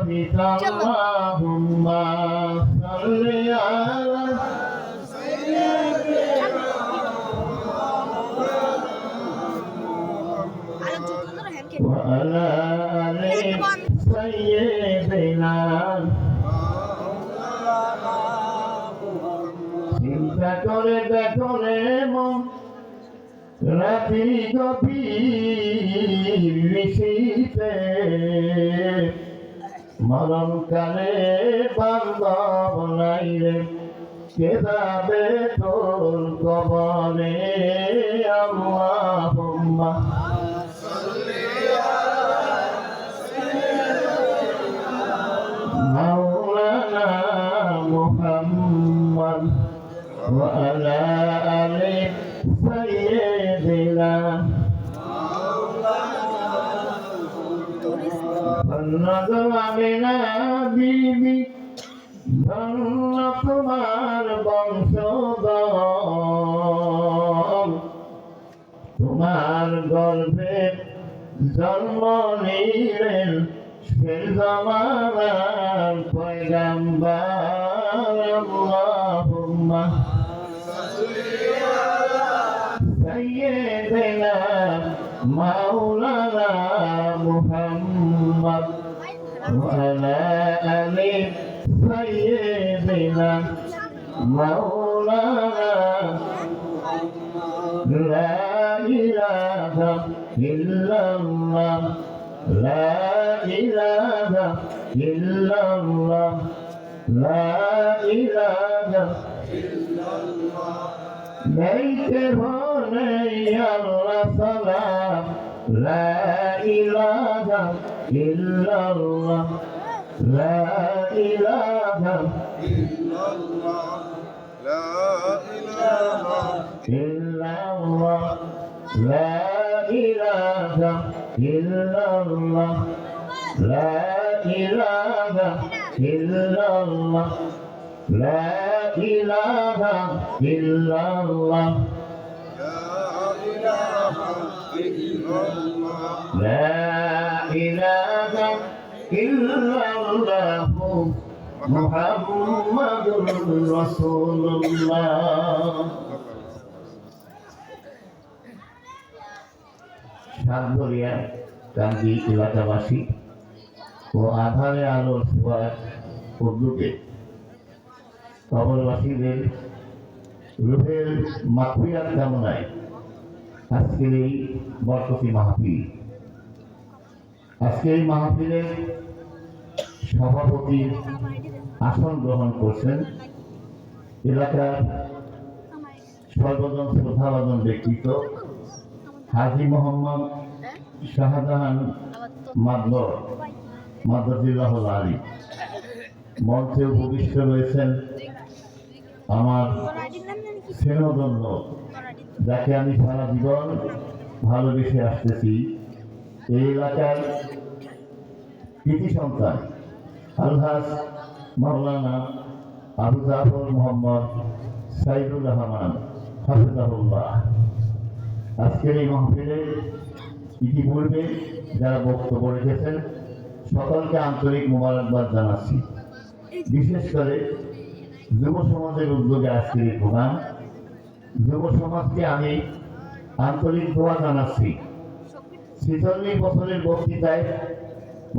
আল্লাহুম্মা সাল্লি আলা ওয়া আলা আলি সাইয়্যিদিনা। চিন্তা করে দেখো রে মন, রাতি গভীর নিশীথে মরণকালে বান্ধব নাই রে, কে যাবে তোর কবরে। আল্লাহুম্মা মাওলানা মুহাম্মদ ওয়া আলা আলি সাইয়্যিদিনা। আমিনা বিবি ধন্য তোমার বংশধর, তোমার গর্ভে জন্ম নিলেন শেষ জামানার পয়গাম্বর। আল্লাহুম্মা সাইয়্যিদিনা মাওলানা মুহাম্মদ ওয়া আলা আলি সাইয়্যিদিনা মাওলানা। লা ইলাহা ইল্লাল্লাহ, লা ইলাহা ইল্লাল্লাহ, লা ইলাহা ইল্লাল্লাহ। নেইতে হনে আল্লাহ সালাম, লা ইলাহা ইল্লাল্লাহ, লা ইলাহা ইল্লাল্লাহ, লা ইলাহা ইল্লাল্লাহ, লা ইলাহা ইল্লাল্লাহ, লা ইলাহা ইল্লাল্লাহ, লা ইলাহা ইল্লাল্লাহ, লা ইলাহা লা ইলাহা ইল্লাল্লাহ, ইল্লাল্লাহ মুহাম্মাদুর রাসূলুল্লাহ। সাতঘরিয়া কান্দি এলাকাবাসী ও আধারে আলোর ছোঁয়ার উদ্যোগে কবরবাসীদের রূহের মাগফিরাত কামনায় আজকের এই বরকতি মাহফিল। আজকের এই মাহফিলের সভাপতির আসন গ্রহণ করছেন এলাকার সর্বজন শ্রদ্ধাভাজন ব্যক্তিত্ব হাজী মোহাম্মদ শাহজাহান মাদ্রাজিল্লাহুল আলী। মঞ্চে উপবিষ্ট রয়েছেন আমার স্নেহধন্য, যাকে আমি সারা জীবন ভালোবেসে আসতেছি, এই এলাকার কৃতি সন্তান আলহাজ মাওলানা আবু জাফর মোহাম্মদ সাইদুর রহমান হাফিজাহুল্লাহ। আজকের এই মাহফিলে ইতিপূর্বে যারা বক্তব্য রেখেছেন সকলকে আন্তরিক মোবারকবাদ জানাচ্ছি। বিশেষ করে যুব সমাজের উদ্যোগে আজকের এই প্রোগ্রাম, যুব সমাজকে আমি আন্তরিক দোয়া জানাচ্ছি। ৪৬ বছরের বক্তৃতায়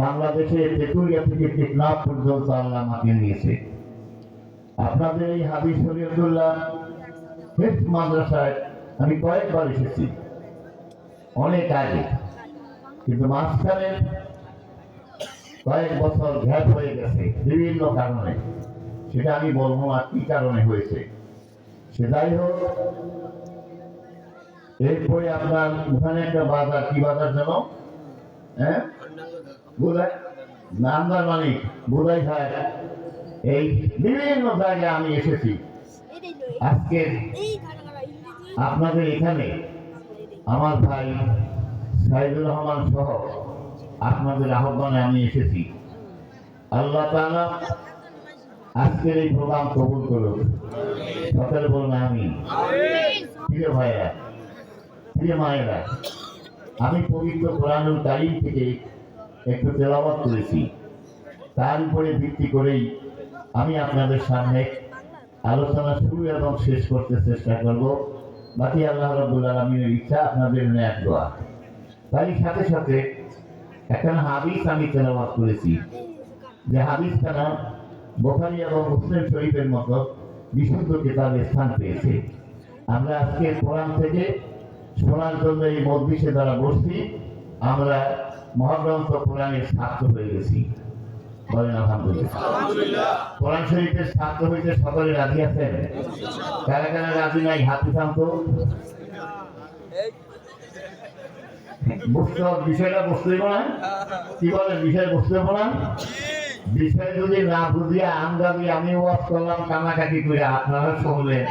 বাংলাদেশে তেতুলিয়া থেকে টেকনাফ পর্যন্ত আল্লাহ মাতিয়ে নিয়েছে। আপনাদের এই হাবিব শরীয়তুল্লাহ হেফজ মাদ্রাসায় আমি কয়েকবার এসেছি, অনেক আগে, কিন্তু মাঝখানে কয়েক বছর গ্যাপ হয়ে গেছে বিভিন্ন কারণে। সেটা আমি বলবো না কি কারণে হয়েছে। সে যাই হোক, এরপরে আপনার ওখানে একটা বাজার, কি বাজার যেন, হ্যাঁ বোধাই নামদার মালিক বোধাই সাহেব, এই বিভিন্ন জায়গায় আমি এসেছি। আজকে আপনাদের এখানে আমার ভাই সাইদুর রহমান সহ আপনাদের আহ্বানে আমি এসেছি। আল্লাহ তাআলা আজকের এই প্রোগ্রাম কবুল করুন। সকলে বলুন আমিন। প্রিয় ভাইরা, প্রিয় মায়েরা, আমি পবিত্র কোরআনুল কারীম থেকে একটু তেলাওয়াত করেছি, তার উপরে ভিত্তি করেই আমি আপনাদের সামনে আলোচনা শুরু এবং শেষ করতে চেষ্টা করব। বাকি আল্লাহ রাব্বুল আলামিনের ইচ্ছা, আপনাদের ন্যায় দোয়া। তারই সাথে সাথে একটা হাদিস আমি তেলাওয়াত করেছি, যে হাদিসটা না বুখারী এবং মুসলিম শরীফের মতো বিশুদ্ধ কিতাবে স্থান পেয়েছে। আমরা আজকে কোরআন থেকে শোনার জন্য এই মজলিসে যারা বসছি, আমরা মহাগ্রন্থ কোরআনের ছাত্র হয়ে গেছি। বলেন আলহামদুলিল্লাহ। কোরআন শরীফের ছাত্র হইতে সকলে রাজি আছেন? কারা কারা রাজি নাই হাত উঠান তো। বুঝতে হবে, বিষয়টা বুঝতে হইব না? কি বলেন, বিষয় বুঝতে হইব না? বিষয় যদি না বুঝিয়া আমদাবি আমি ওয়াজ করলাম কানাকাটি করে আপনারা শুনলেন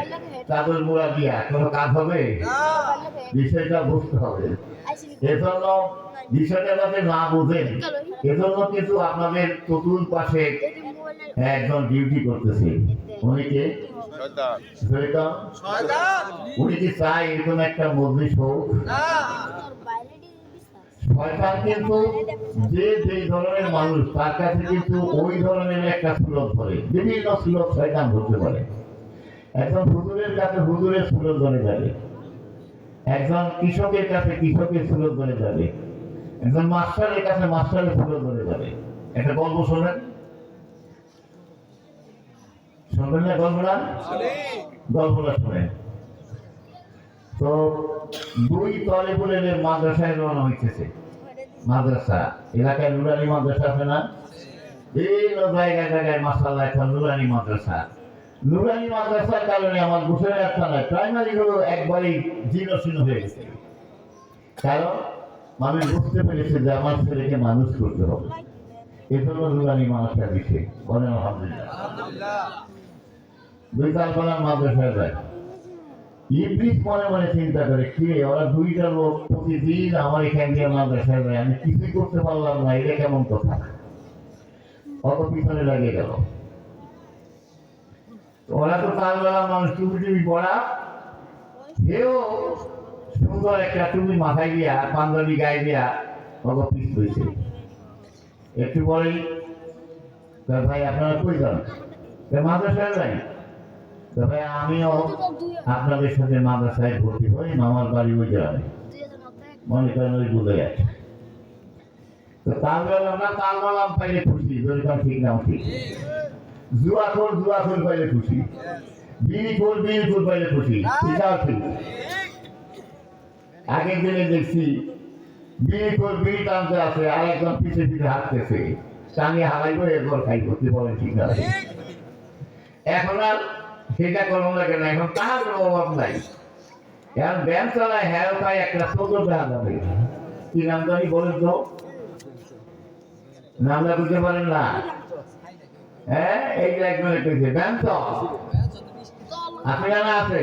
চাদর মোড়া দিয়া কোনো কাজ হবে? বিষয়টা বুঝতে হবে। এজন্য বিষয়টা যাতে না বুঝেন, এজন্য কিন্তু আপনাদের চতুর পাশে একজন ডিউটি করতেছে। উনিকে উনি কি চাই এরকম একটা মজলিস হোক? শয়তান কিন্তু যে যেই ধরনের মানুষ তার কাছে কিন্তু ওই ধরনের একটা সুলভ ধরে, বিভিন্ন সুলভ শয়তান ধরতে পারে। একজন হুজুরের কাছে হুজুরের সুলভ ধরে যাবে, একজন কৃষকের কাছে কৃষকের সুলভ ধরে যাবে, একজন মাস্টারের কাছে মাস্টারের সুলভ ধরে যাবে। একটা গল্প শোনেন, শুনবেন না গল্পটা? গল্পটা শোনেন তো। দুই তলেবুলের মাদ্রাসায় রওনা হইতেছে। মাদ্রাসা এলাকায় নুরানি মাদ্রাসা আছে না? বিভিন্ন জায়গায় জায়গায় মাসাল্লাহ এখন নুরানি মাদ্রাসা। নুরানি মাদ্রাসার কারণে আমার ঘোষণা একটা নয়, প্রাইমারি গুলো একবারই জীর্ণশীর্ণ হয়ে গেছে। কারণ মানুষ বুঝতে পেরেছে যে আমার ছেলেকে মানুষ করতে হবে, এজন্য নুরানি মাদ্রাসা দিচ্ছে। বলেন আলহামদুলিল্লাহ। দুই তালপাড়ার মাদ্রাসায় যায়। ইবলিস মনে মনে চিন্তা করে, কি ওরা দুইটা লোক প্রতিদিন আমার এখান দিয়ে মাদ্রাসায় যায়, আমি কিছুই করতে পারলাম না, এটা কেমন কথা? অত পিছনে লাগিয়ে গেল। ওরা তো তালবেলা মানুষ টুপি টুপি পড়া, সেও সুন্দর একটা টুপি মাথায় দিয়া পাঞ্জাবি গায়ে দিয়া অত পিছ হয়েছে। একটু পরেই ভাই আপনারা কই যান? মাদ্রাসায় যাই। তবে আমিও আপনাদের সাথে মাদ্রাসায় ভর্তি হই, মামার বাড়ি ওই গ্রামে, মনে করেন ওই বুঝে গেছে। তো তাল বেলাম পাইলে খুশি, যেরকম ঠিক নাও ঠিক। জুয়া খোর পাইলে খুশি, বিড়ি খোর পাইলে খুশি, সেটাও ঠিক। আগের দিনে দেখছি বিড়ি টানতে আছে, আর একজন পিছিয়ে পিছিয়ে হাঁটতেছে, টানিয়ে হারাইবো এরপর খাইবো। কি বলেন, ঠিক আছে? এখন আর সেটা করবো না কেন, এখন তাহার কোনো অভাব নাই। এখন ব্যায়াম চালায় হ্যাঁ পায় একটা ছোট দেখা যাবে। কি নাম জানি বলেন তো? নামটা বুঝতে পারেন না? হ্যাঁ, এই যে এক মিনিট হয়েছে ব্যায়াম তো আপনি জানা আছে,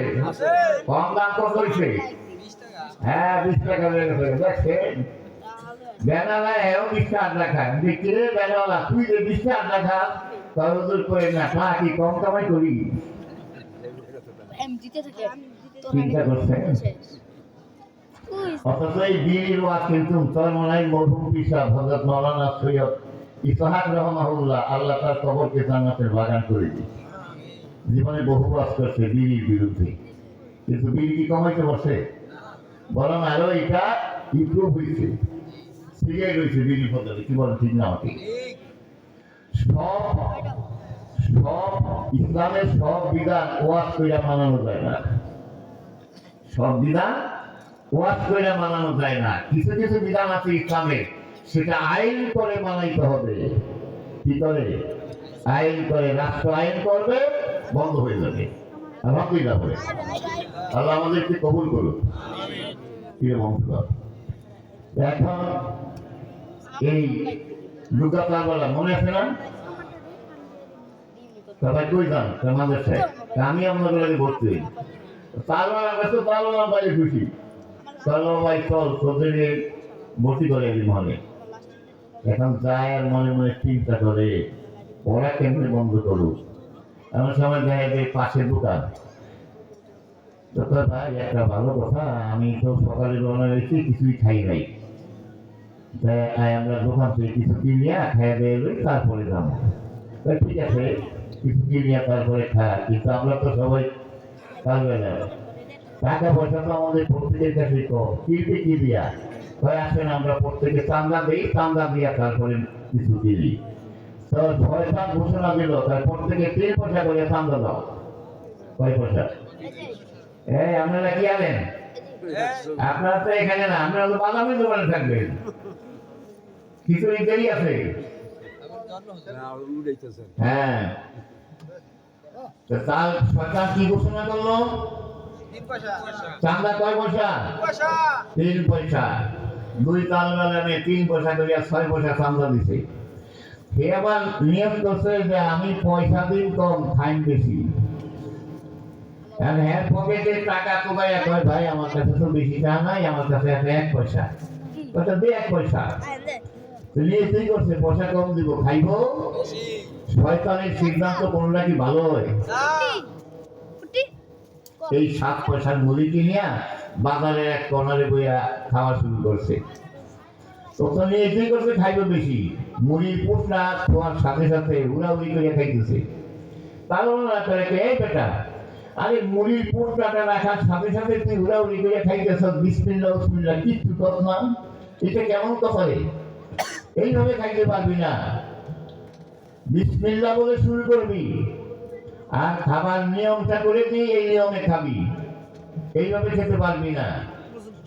কম দাম কত হয়েছে? হ্যাঁ, 20 টাকা হয়ে গেছে। দেখছেন ব্যানালায় হ্যাঁ 20 টাকা আড্ডা খায়। দেখছি রে ব্যানালা, তুই যে 20 টাকা আড্ডা খাস তরদুর করে না, খা কি কম কামাই করি? চিন্তা করছেন? অথচ এই বিড়ির ওয়াজ কিন্তু চরমনাই মরহুম পিসাব হযরত মাওলানা সৈয়দ ইসহাক রহমাহুল্লাহ, আল্লাহ তার কবরকে জান্নাতের বাগান করে দিয়েছে। জীবনে বহু ওয়াজ করছে বিড়ির বিরুদ্ধে, কিন্তু বিড়ি কি কমাইতে বসে? বরং আরো এটা ইমপ্রুভ হয়েছে, সিগারেট হয়েছে বিড়ির পদ্ধতি। কি বলেন, ঠিক না? ঠিক। সব ইসলামের সব বিধান ওয়াজ কইরা মানানো যায় না, সব বিধান ওয়াজ কইরা মানানো যায় না। কিছু কিছু বিধান আছে ইসলামে, সেটা আইন করে মানাইতে হবে। কি করে? আইন করে, রাষ্ট্র আইন করবে, বন্ধ হয়ে যাবে। আলহামদুলিল্লাহ বলে আল্লাহ আমাদেরকে কবুল করুন। এখন এই দুর্গাপাড়া মনে আছে না? সবাই কই যান মাদ্রাসায়? আমি আপনাদের আগে ভর্তি হই। তালওয়ালা বাইরে খুশি, তালওয়ালা ভাই চল তোদের ভর্তি করে মনে। এখন যায় আর মনে মনে চিন্তা করে ওরা কেমনে বন্ধ করুক। এমন সময় দেখা যায় পাশের দোকান। ভাই একটা ভালো কথা, আমি তো সকালে রওনা হয়েছি, কিছুই খাই নাই, তাই আমরা দোকান থেকে কিছু কিনিয়া খেয়ে দিয়ে লই, তারপরে যাবো। ঠিক আছে, কিছু কিনিয়া তারপরে খায়, কিন্তু আমরা তো সবাই পারবে না। টাকা পয়সা তো আমাদের প্রত্যেকের কাছে কম, কিনতে কি দিয়া হয় আসেন, আমরা প্রত্যেকে চান্দা দিই, চান্দা দিয়া তারপরে কিছু কিনি। তো 6-7 ঘোষণা দিল, তার প্রত্যেকে 3 পয়সা করে চান্দা দাও। কয় পয়সা? আপনারা কি আনেন? আপনারা তো এখানে না, আপনারা তো বাদামি দোকানে থাকবেন। কিছু দেরি আছে। হ্যাঁ, তার সরকার কি ঘোষণা করলো? চান্দা কয় পয়সা? 3 পয়সা। 2 তাল বাগানে 3 পয়সা করে 6 পয়সা চান্দা দিছে। সে আবার নিয়ম করছে যে আমি পয়সা দিন কম, ফাইন বেশি। হ্যাঁ, পকেটে টাকা কোবাইয়া কয়, ভাই আমার কাছে তো বেশি টাকা নাই, আমার কাছে আছে 1 পয়সা। কত দে 1 পয়সা। নিয়ে কি করছে, পয়সা কম দিব, খাইব। শয়তানের সিদ্ধান্ত কোনটা কি ভালো হয়? এই 7 পয়সার মুড়ি কিনিয়া বাজারের এক কর্নারে বইয়া খাওয়া শুরু করছে। তখন নিয়ে কি করছে, খাইব বেশি। মুড়ির পুটটা খোয়ার সাথে সাথে উড়াউড়ি করে খাইতেছে। তাহলে না করে, এই বেটা, আরে মুড়ির পুটটা রাখার সাথে সাথে তুই উড়াউড়ি করে খাইতেছ, বিসমিল্লাহ বিসমিল্লাহ, কিচ্ছু কর না। এটা কেমন কথা রে? এইভাবে খাইতে পারবি না। বিসমিল্লাহ বলে শুরু করবি, আর খাবার নিয়মটা করে দিয়ে এই নিয়মে খাবি, এইভাবে খেতে পারবি না।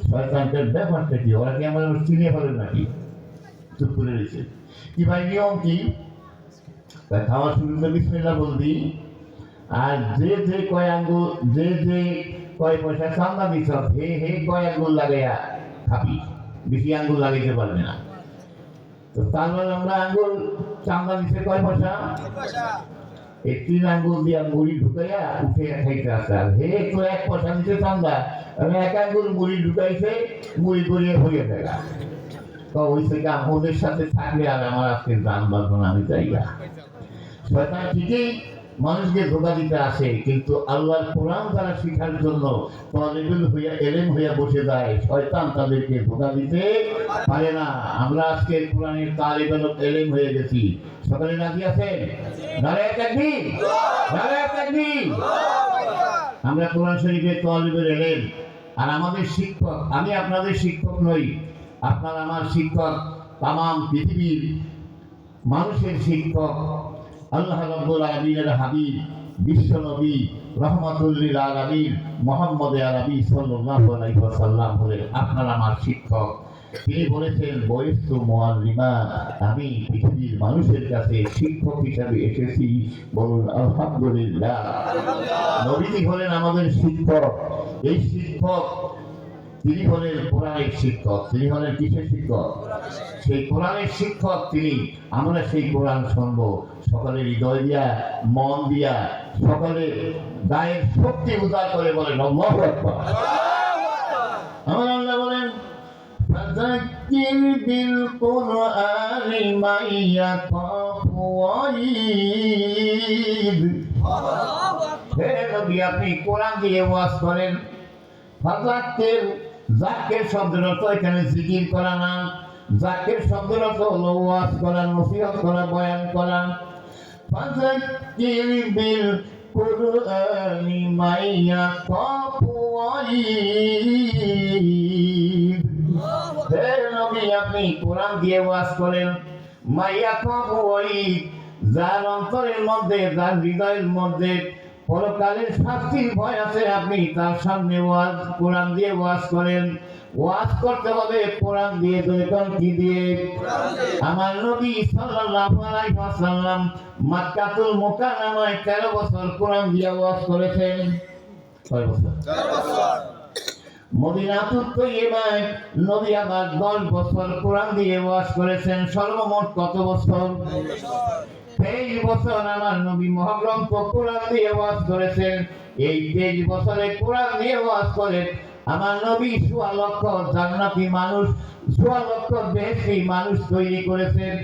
শয়তানটার ব্যাপারটা কি? ওরা কি আমার চিনে ফেলে নাকি? চুপ করে রয়েছে। কি ভাই, নিয়ম কি? খাওয়ার শুরুতে বিসমিল্লাহ বলবি, আর যে কয় আঙ্গুল, যে কয় পয়সা চান্দা দিছ, হে কয় আঙ্গুল লাগাইয়া খাবি, বেশি আঙ্গুল লাগাইতে পারবি না। তো তারপর আমরা আঙ্গুল চান্দা দিছে কয় পয়সা? এই 3 আঙ্গুল দিয়া মুড়ি ঢুকাইয়া উঠে খাইতে আসে। আর হে তো 1 পয়সা দিতে চান্দা, আমি 1 আঙ্গুল মুড়ি ঢুকাইছে, মুড়ি করিয়ে হয়ে থাকা। তো ওই থেকে আমাদের সাথে থাকলে আর আমার আজকে দান বাঁধবো না, আমি যাই না। শয়তান ঠিকই মানুষকে ধোঁকা দিতে আসে, কিন্তু আল্লাহর কোরআন তারা শিখার জন্য তালিবুল হইয়া এলেম হইয়া বসে যায়, শয়তান তাদেরকে ধোঁকা দিতে পারে না। আমরা আজকে কোরআনের তালিবুল এলেম হয়ে গেছি। সকলে রাজি আছেন? নারায়ে তাকবীর, নারায়ে তাকবীর। আমরা কোরআন শরীফের তালিবুল এলেম, আর আমাদের শিক্ষক, আমি আপনাদের শিক্ষক নই, আপনারা আমার শিক্ষক, তামাম পৃথিবীর মানুষের শিক্ষক। আল্লাহ রাব্বুল আলামিনের হাবিব, বিশ্ব নবী রাহমাতুল লিল আলামিন মুহাম্মদ আরবি সাল্লাল্লাহু আলাইহি ওয়াসাল্লাম হলেন আপনার আমার শিক্ষক। তিনি বলেছেন, বয়স্তু মুআল্লিমা, আমি পৃথিবীর মানুষের কাছে শিক্ষক হিসাবে এসেছি। বলুন আলহামদুলিল্লাহ। নবীজি হলেন আমাদের শিক্ষক। এই শিক্ষক তিনি হলেন কোরআনের শিক্ষক। তিনি হলেন কিসের শিক্ষক? সেই কোরআনের শিক্ষক তিনি। আমরা সেই কোরআন শুনবো সকলে হৃদয় দিয়া, মন দিয়া, সকলে গায়ের শক্তি উদ্ধার করে বলেন আল্লাহু আকবার। আমার আল্লাহ বলেন, ফাযাক্কির বিল কুরআনি মান ইয়াখাফু ওয়াঈদ। হে নবী, আপনি কোরআন দিয়ে ওয়াজ করেন। ফাযাক্কির, যাক্কির শব্দের অর্থ এখানে জিকির করা না, যাক্কির শব্দের অর্থ হলো ওয়াজ করা, নসিহত করা, বয়ান করা। ফাযাক্কির বিল কুরআনি মান ইয়াখাফু ওয়াঈদ। হে নবী, আপনি কোরআন দিয়ে ওয়াজ করেন। মান ইয়াখাফু ওয়াঈদ, যার অন্তরের মধ্যে, যার হৃদয়ের মধ্যে পরকালের শাস্তির ভয় আছে, আপনি তার সামনে ওয়াজ, কোরআন দিয়ে ওয়াজ করেন। ওয়াজ করতে হবে কোরআন দিয়ে, কি দিয়ে? আমার নবী সাল্লাল্লাহু আলাইহি ওয়াসাল্লাম মক্কাতুল মুকাররমায় 13 বছর কোরআন দিয়ে ওয়াজ করেছেন। কয় বছর? 13 বছর। মদিনাতুত তৈয়্যিবায় নবী আবার 10 বছর কোরআন দিয়ে ওয়াজ করেছেন। সর্বমোট কত বছর? 23 বছর আমার নবী মহাগ্রন্থ কোরআন দিয়ে ওয়াজ করেছেন। এই 23 বছরে কোরআন দিয়ে ওয়াজ করে আমার নবী 1.25 লক্ষ জান্নাতি মানুষ, 1.25 লক্ষ বেহেশতি মানুষ তৈরি করেছেন।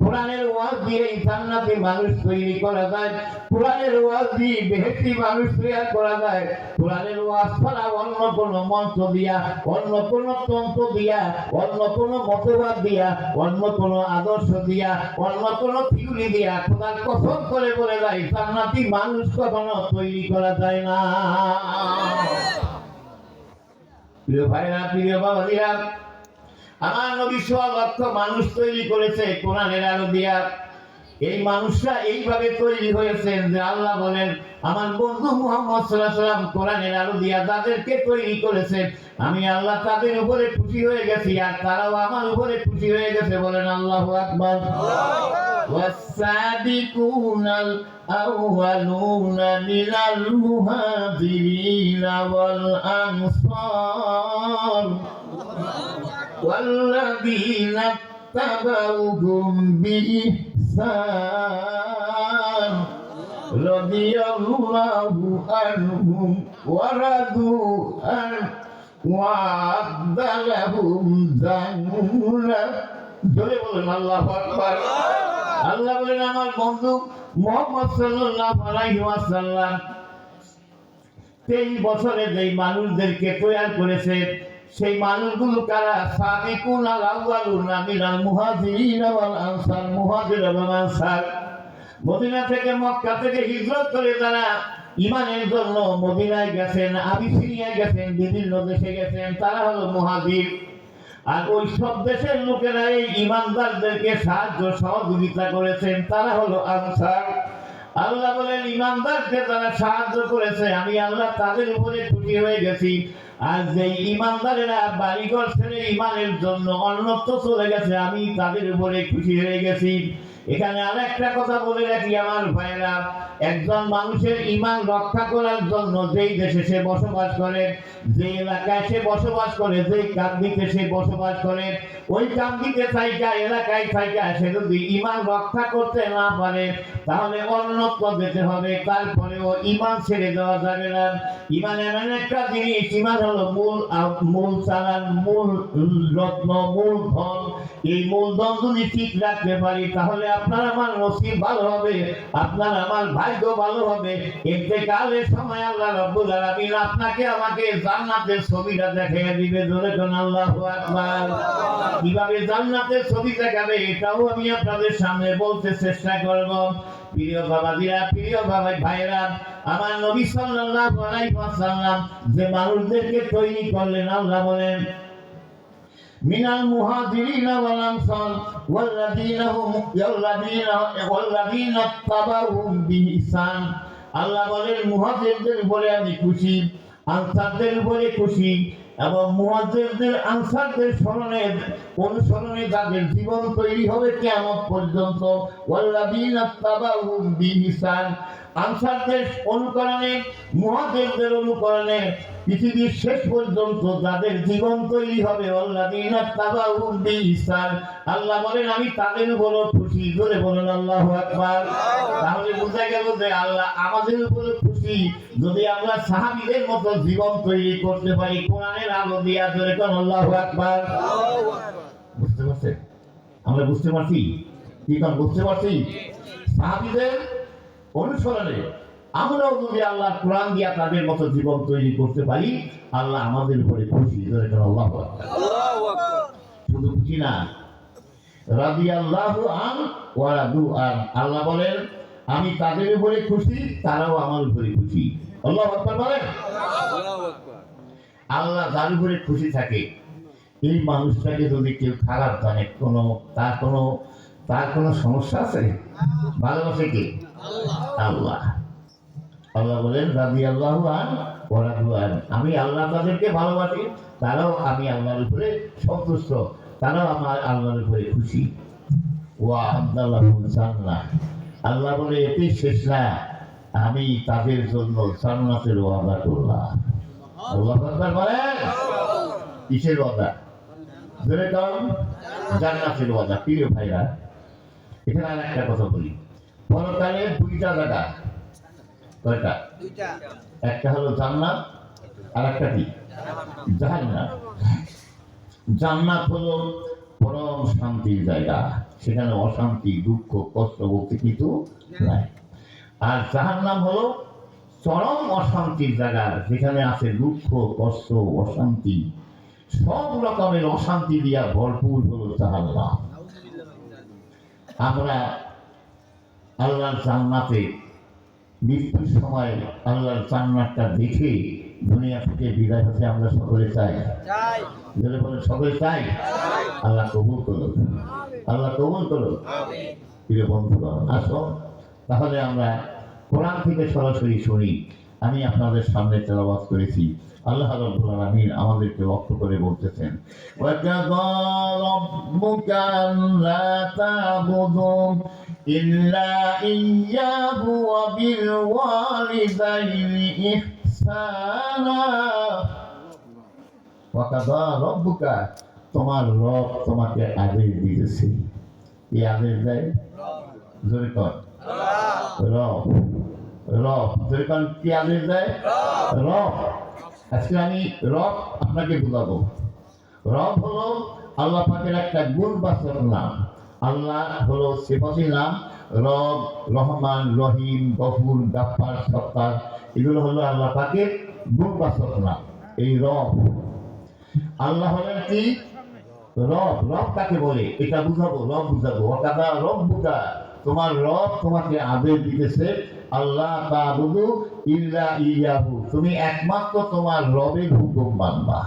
কোরআনের ওয়াজ দিয়ে জান্নাতি মানুষ তৈরি করা যায়, কোরআনের ওয়াজ দিয়ে বেহেশতি মানুষ তৈরি করা যায়। কোরআনের ওয়াজ ছাড়া অন্য কোন মন্ত্র দিয়া, অন্য কোন তন্ত্র দিয়া, অন্য কোন মতবাদ দিয়া, অন্য কোন আদর্শ দিয়া, অন্য কোন থিওরি দিয়া খোদার কসম করে বলে যায় জান্নাতি মানুষ কখনো তৈরি করা যায় না। প্রিয় ভাইরা, প্রিয় বাবাজিরা, আমার নবী ১৬ লক্ষ মানুষ তৈরি করেছে কোরআনের আলো দিয়া। এই মানুষরা এইভাবে তৈরি হয়েছেন যে আল্লাহ বলেন আমার বন্ধু মুহাম্মদ সাল্লাল্লাহু আলাইহি ওয়াসাল্লাম কোরআনের আলো দিয়া যাদেরকে তৈরি করেছে আমি আল্লাহ তাদের উপরে খুশি হয়ে গেছি আর তারাও আমার উপরে খুশি হয়ে গেছে। বলেন আল্লাহু আকবার। ওয়াস-সাবিকুনাল আউয়ালুনা মিনাল মুহাজিরিনা ওয়াল আনসার والذين اتبعوهم بإحسان رضي الله عنهم ورضوا عنه وأعد لهم جنات। জোরে বলেন আল্লাহু আকবার। আল্লাহ বলেন আমার বন্ধু মুহাম্মদ সাল্লাল্লাহু আলাইহি ওয়াসাল্লাম 23 বছরে যেই মানুষদেরকে তৈরি করেছে সেই মানুষগুলো কারা? সাবিকুনাল আউয়ালুনা মিনাল মুহাজিরিনা ওয়াল আনসার। মুহাজির এবং আনসার মদিনা থেকে মক্কা থেকে হিজরত করে যারা ঈমানের জন্য মদিনায় গেছেন, আবিসিনিয়ায় গেছেন, বিভিন্ন দেশে গেছেন, তারা হলো মুহাজির। আর ওই সব দেশের লোকেরা এই ঈমানদারদেরকে সাহায্য সহযোগিতা করেছেন, তারা হলো আনসার। আল্লাহ বলেন ঈমানদারকে যারা সাহায্য করেছে আমি আল্লাহ তাদের উপরে খুশি হয়ে গেছি। আর যে ঈমানদারেরা বাড়িঘর ছেড়ে ঈমানের জন্য অন্যত্র চলে গেছে আমি তাদের উপরে খুশি হয়ে গেছি। এখানে আরেকটা কথা বলে রাখি আমার ভাইরা, একজন মানুষের ঈমান রক্ষা করার জন্য যেই দেশে সে বসবাস করে, যে এলাকায় সে বসবাস করে, যেই কান্দিতে সে বসবাস করে, ওই কান্দিতে থাইকা এলাকায় থাইকা সে যদি ঈমান রক্ষা করতে না পারে তাহলে অন্যত্র যেতে হবে। তারপরেও ঈমান ছেড়ে দেওয়া যাবে না। ঈমান এমন একটা জিনিস, ঈমান হলো মূল চালান, মূল রত্ন, মূল ধন। এই মূলধন যদি ঠিক রাখতে পারি তাহলে আপনার আমার নসিব ভালো হবে, আপনার আমার ভাগ্য ভালো হবে। ইন্তেকালের সময় আল্লাহ রাব্বুল আলামিন আপনাকে আমাকে জান্নাতের ছবিটা দেখিয়ে দিবে। জোরে কোন আল্লাহু আকবার। কিভাবে জান্নাতের ছবি দেখাবে এটাও আমি আপনাদের সামনে বলতে চেষ্টা করব। প্রিয় বাবাজিরা, প্রিয় বাবা ভাইরা, আমার নবী সাল্লাল্লাহু আলাইহি ওয়াসাল্লাম যে মানুষদেরকে তৈরি করলেন আল্লাহ বলেন মিনাল মুহাজিরিনা ওয়াল আনসার ওয়াল্লাযীনা তাবাউহুম বিইহসান। আল্লাহ বলেন মুহাজিরদের উপরে আমি খুশি, আনসারদের উপরে খুশি, এবং মুহাজিরদের আনসারদের অনুসরণে যাদের জীবন তৈরি হবে কিয়ামত পর্যন্ত। ওয়াল্লাযীনা তাবাউহুম বিইহসান, আনসারদের অনুকরণে, মুহাজিরদের অনুকরণে পৃথিবীর শেষ পর্যন্ত যাদের জীবন তৈরি হবে। ওয়াল্লাযীনা তাবাউহুম বিইহসান, আল্লাহ বলেন আমি তাদের উপরে খুশি। জোরে বলেন আল্লাহু আকবার। তাহলে বোঝা গেল যে আল্লাহ আমাদের উপরে খুশি যদি আমরা সাহাবীদের মতো জীবন তৈরি করতে পারি কোরআনের আলো দিয়া। জোরে বলেন আল্লাহু আকবার। বুঝতে পারছেন? আমরা বুঝতে পারছি? কি কারণ বুঝতে পারছি? সাহাবীদের অনুসরণে আমরাও যদি আল্লাহ কোরআন দিয়া তাদের মতো জীবন তৈরি করতে পারি আল্লাহ আমাদের উপরে খুশি। জোরে বলেন আল্লাহু আকবার। শুধু খুশি না, রাদিয়াল্লাহু আন ওয়া রাদু আন। আল্লাহ বলেন আমি তাদের উপরে খুশি, তারাও আমার উপরে খুশি। আল্লাহু আকবার বলেন। আল্লাহ যার উপরে খুশি থাকে এই মানুষটাকে যদি কেউ খারাপ জানে তার কোনো সমস্যা আছে? ভালোবাসে কে? আল্লাহ। আল্লাহ বলেন রাদিয়াল্লাহু আন ওয়া রাদু আন। আমি আল্লাহ তাদেরকে ভালোবাসি, তারাও আমি আল্লাহর উপরে সন্তুষ্ট, তারাও আমার আল্লাহর উপরে খুশি। ওয়া আদাল্লাহু জান্নাহ। আল্লাহ বলে এতে শেষ না, আমি তাদের জন্য জান্নাতের ওয়াদা করলাম। আল্লাহু আকবার বলেন। কিসের ওয়াদা? জোরে বলেন। জান্নাতের ওয়াদা। প্রিয় ভাইরা, এখানে আর একটা কথা বলি, পরকালে দুইটা জায়গা। কয়টা? দুইটা। একটা হলো জান্নাত আর একটা কি? জাহান্নাম। জান্নাত হলো পরম শান্তির জায়গা, সেখানে অশান্তি দুঃখ কষ্ট বলতে কিছু নাই। আর জাহান্নাম হলো চরম অশান্তির জায়গা, যেখানে আছে দুঃখ কষ্ট অশান্তি, সব রকমের অশান্তি দিয়া ভরপুর হলো জাহান্নাম। আমরা আল্লাহর জান্নাতে মৃত্যুর সময় আল্লাহর জান্নাতটা দেখে দুনিয়া থেকে বিদায় হতে আমরা সকলে চাই, যদি বলেন সকলে চাই। আল্লাহ কবুল করুন, আল্লাহ কবুল করুন। প্রিয় বন্ধুগণ, আসো তাহলে আমরা কোরআন থেকে সরাসরি শুনি। আমি আপনাদের সামনে তেলাওয়াত করেছি। আল্লাহ রাব্বুল আলামিন আমাদেরকে লক্ষ্য করে বলতেছেন, ওয়া কাযা রাব্বুকা আল্লা তা'বুদু ইল্লা ইয়্যাহু ওয়া বিল ওয়ালিদাইনি ইহসানা। ওয়া কাযা রাব্বুকা, তোমার রব তোমাকে আদেশ দিয়েছে। কি আদেশ দেয়? জোরে কর, রব। রব জোরে কর, কি আদেশ দেয়? রব। আজকে আমি রব আপনাকে বুঝাবো। রব হলো আল্লাহ পাকের একটা গুণবাচক নাম। আল্লাহ হলো সিফাতি নাম। রব, রহমান, রহিম, গফুর, গাফফার, সত্তার, এগুলো হলো আল্লাহ পাকের গুণবাচক নাম। এই রব, আল্লাহ হলেন কি? রব। রব কাকে বলে এটা বুঝাবো, রব বুঝাবো। ওয়াকাদা রব্বুকা, তোমার রব তোমাকে আদেশ দিতেছে আল্লাহ তা'বুদু ইল্লা ইয়্যাহু, তুমি একমাত্র তোমার রবের হুকুম মানবা।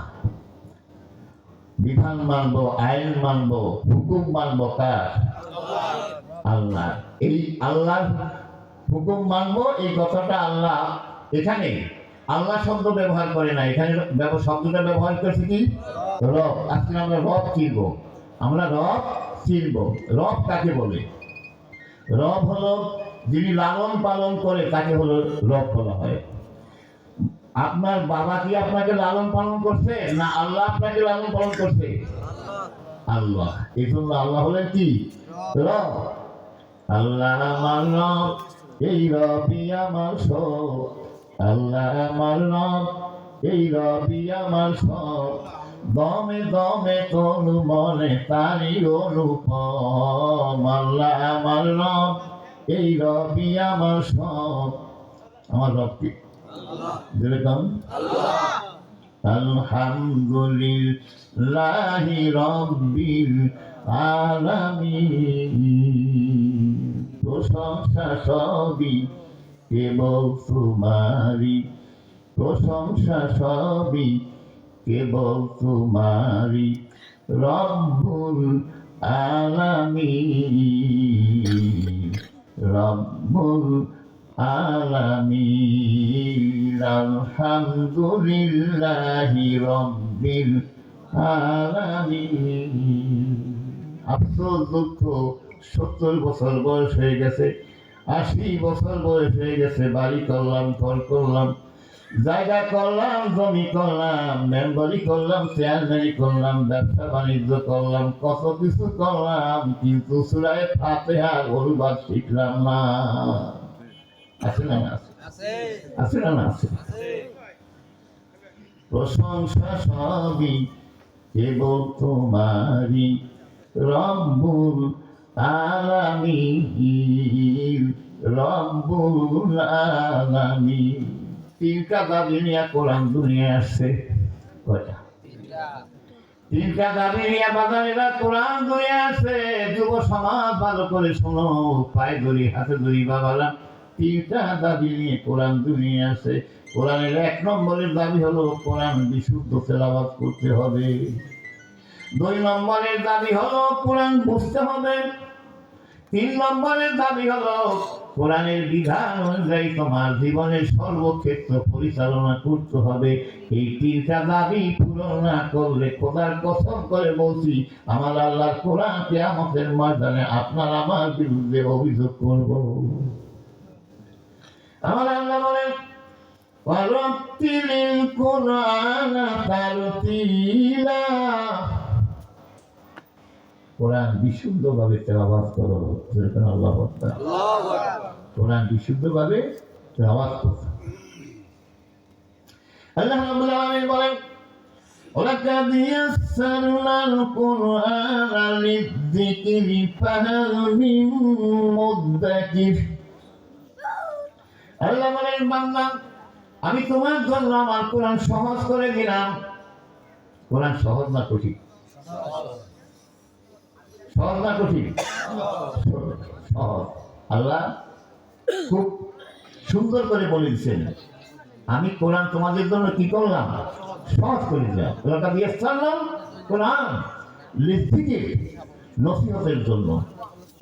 বিধান মানবো, আইন মানবো, হুকুম মানবো কার? আল্লাহ। এই আল্লাহর হুকুম মানবো, এই কথাটা আল্লাহ এখানে আল্লাহ শব্দ ব্যবহার করে না, এখানে শব্দটা ব্যবহার করছে কি? রব। আজকে আমরা রব চিনব, আমরা রব চিনব। রব কাকে বলে? রব হলো যিনি লালন পালন করে, তাকে হলো রব বলা হয়। আপনার বাবা কি আপনাকে লালন পালন করছে, না আল্লাহ আপনাকে লালন পালন করছে? আল্লাহ। এই জন্য আল্লাহ হলেন কি? রব। আল্লাহ আমার রব, এই রবই আমার সব। আল্লাহ আমার রব, এই রবি আমার সব। দমে দমে তনু মনে তারি অনুপম। আল্লাহ আমার রব, এই রবি আমার সব। আমার রব কি? যেরকম আলহামদুলিল্লাহি রাব্বিল আলামিন, প্রশংসা সবই কেবল তোমারি, প্রশংসা সবই কেবল তোমারি, রব্বুল আলামিন, রব্বুল আলামিন। আলহামদুলিল্লাহি রাব্বিল আলামিন। আফসোস, দুঃখ, 70 বছর বয়স হয়ে গেছে, 80 বছর বয়স হয়ে গেছে, বাড়ি করলাম, ঘর করলাম, জায়গা করলাম, জমি করলাম, মেম্বারি করলাম, চেয়ারম্যানি করলাম, ব্যবসা বাণিজ্য করলাম, কত কিছু করলাম, কিন্তু সূরা ফাতিহার অনুবাদ শিখলাম না। আছে না? আছে না? আছে। প্রশংসা সবই কেবল তোমারি, রব্বুল আলামিন, রব্বুল আলামিন। তিনটা দাবি নিয়ে কোরআন দুনিয়ায় আসছে। কয়টা? তিনটা দাবি নিয়ে বাজারেরা কোরআন দুনিয়ায় আসছে। যুব সমাজ ভালো করে শোনো, পায়ে ধরি, হাতে ধরি বাবারা, তিনটা দাবি নিয়ে কোরআন দুনিয়ায় আসছে। কোরআনের 1 নম্বরের দাবি হলো কোরআন বিশুদ্ধ তেলাওয়াত করতে হবে। 2 নম্বরের দাবি হলো কোরআন বুঝতে হবে। 3 নম্বরের দাবি হলো কোরআনের বিধান অনুযায়ী তোমার জীবনের সর্বক্ষেত্র পরিচালনা করতে হবে। এই 3টা দাবি পূরণ না করলে, খোদার কসম করে বলছি, আমার আল্লাহর কোরআন কিয়ামতের ময়দানে আপনার আমার বিরুদ্ধে অভিযোগ করব। আমার আল্লাহ বলেন, ওয়ারাত্তিলিল কুরআনা তারতিলা, কোরআন বিশুদ্ধভাবে তেলাওয়াত করো। যেরকম আল্লাহু আকবার, আল্লাহু আকবার। কোরআন বিশুদ্ধভাবে তেলাওয়াত করো। আল্লাহ রাব্বুল আলামিন বলেন, ولقد يسرنا القرآن للذكر فهل من مدكر আল্লাহ বলেন বান্দা আমি তোমার জন্য আমার কোরআন সহজ করে দিলাম। কোরআন সহজ না কঠিন? সহজ না কঠিন? সহজ। আল্লাহ খুব সুন্দর করে বলেছেন আমি কোরআন তোমাদের জন্য কি করলাম? সহজ করে দিলাম। ওটা দিয়ে চাললাম কোরআন লিখিকে নসিহতের জন্য।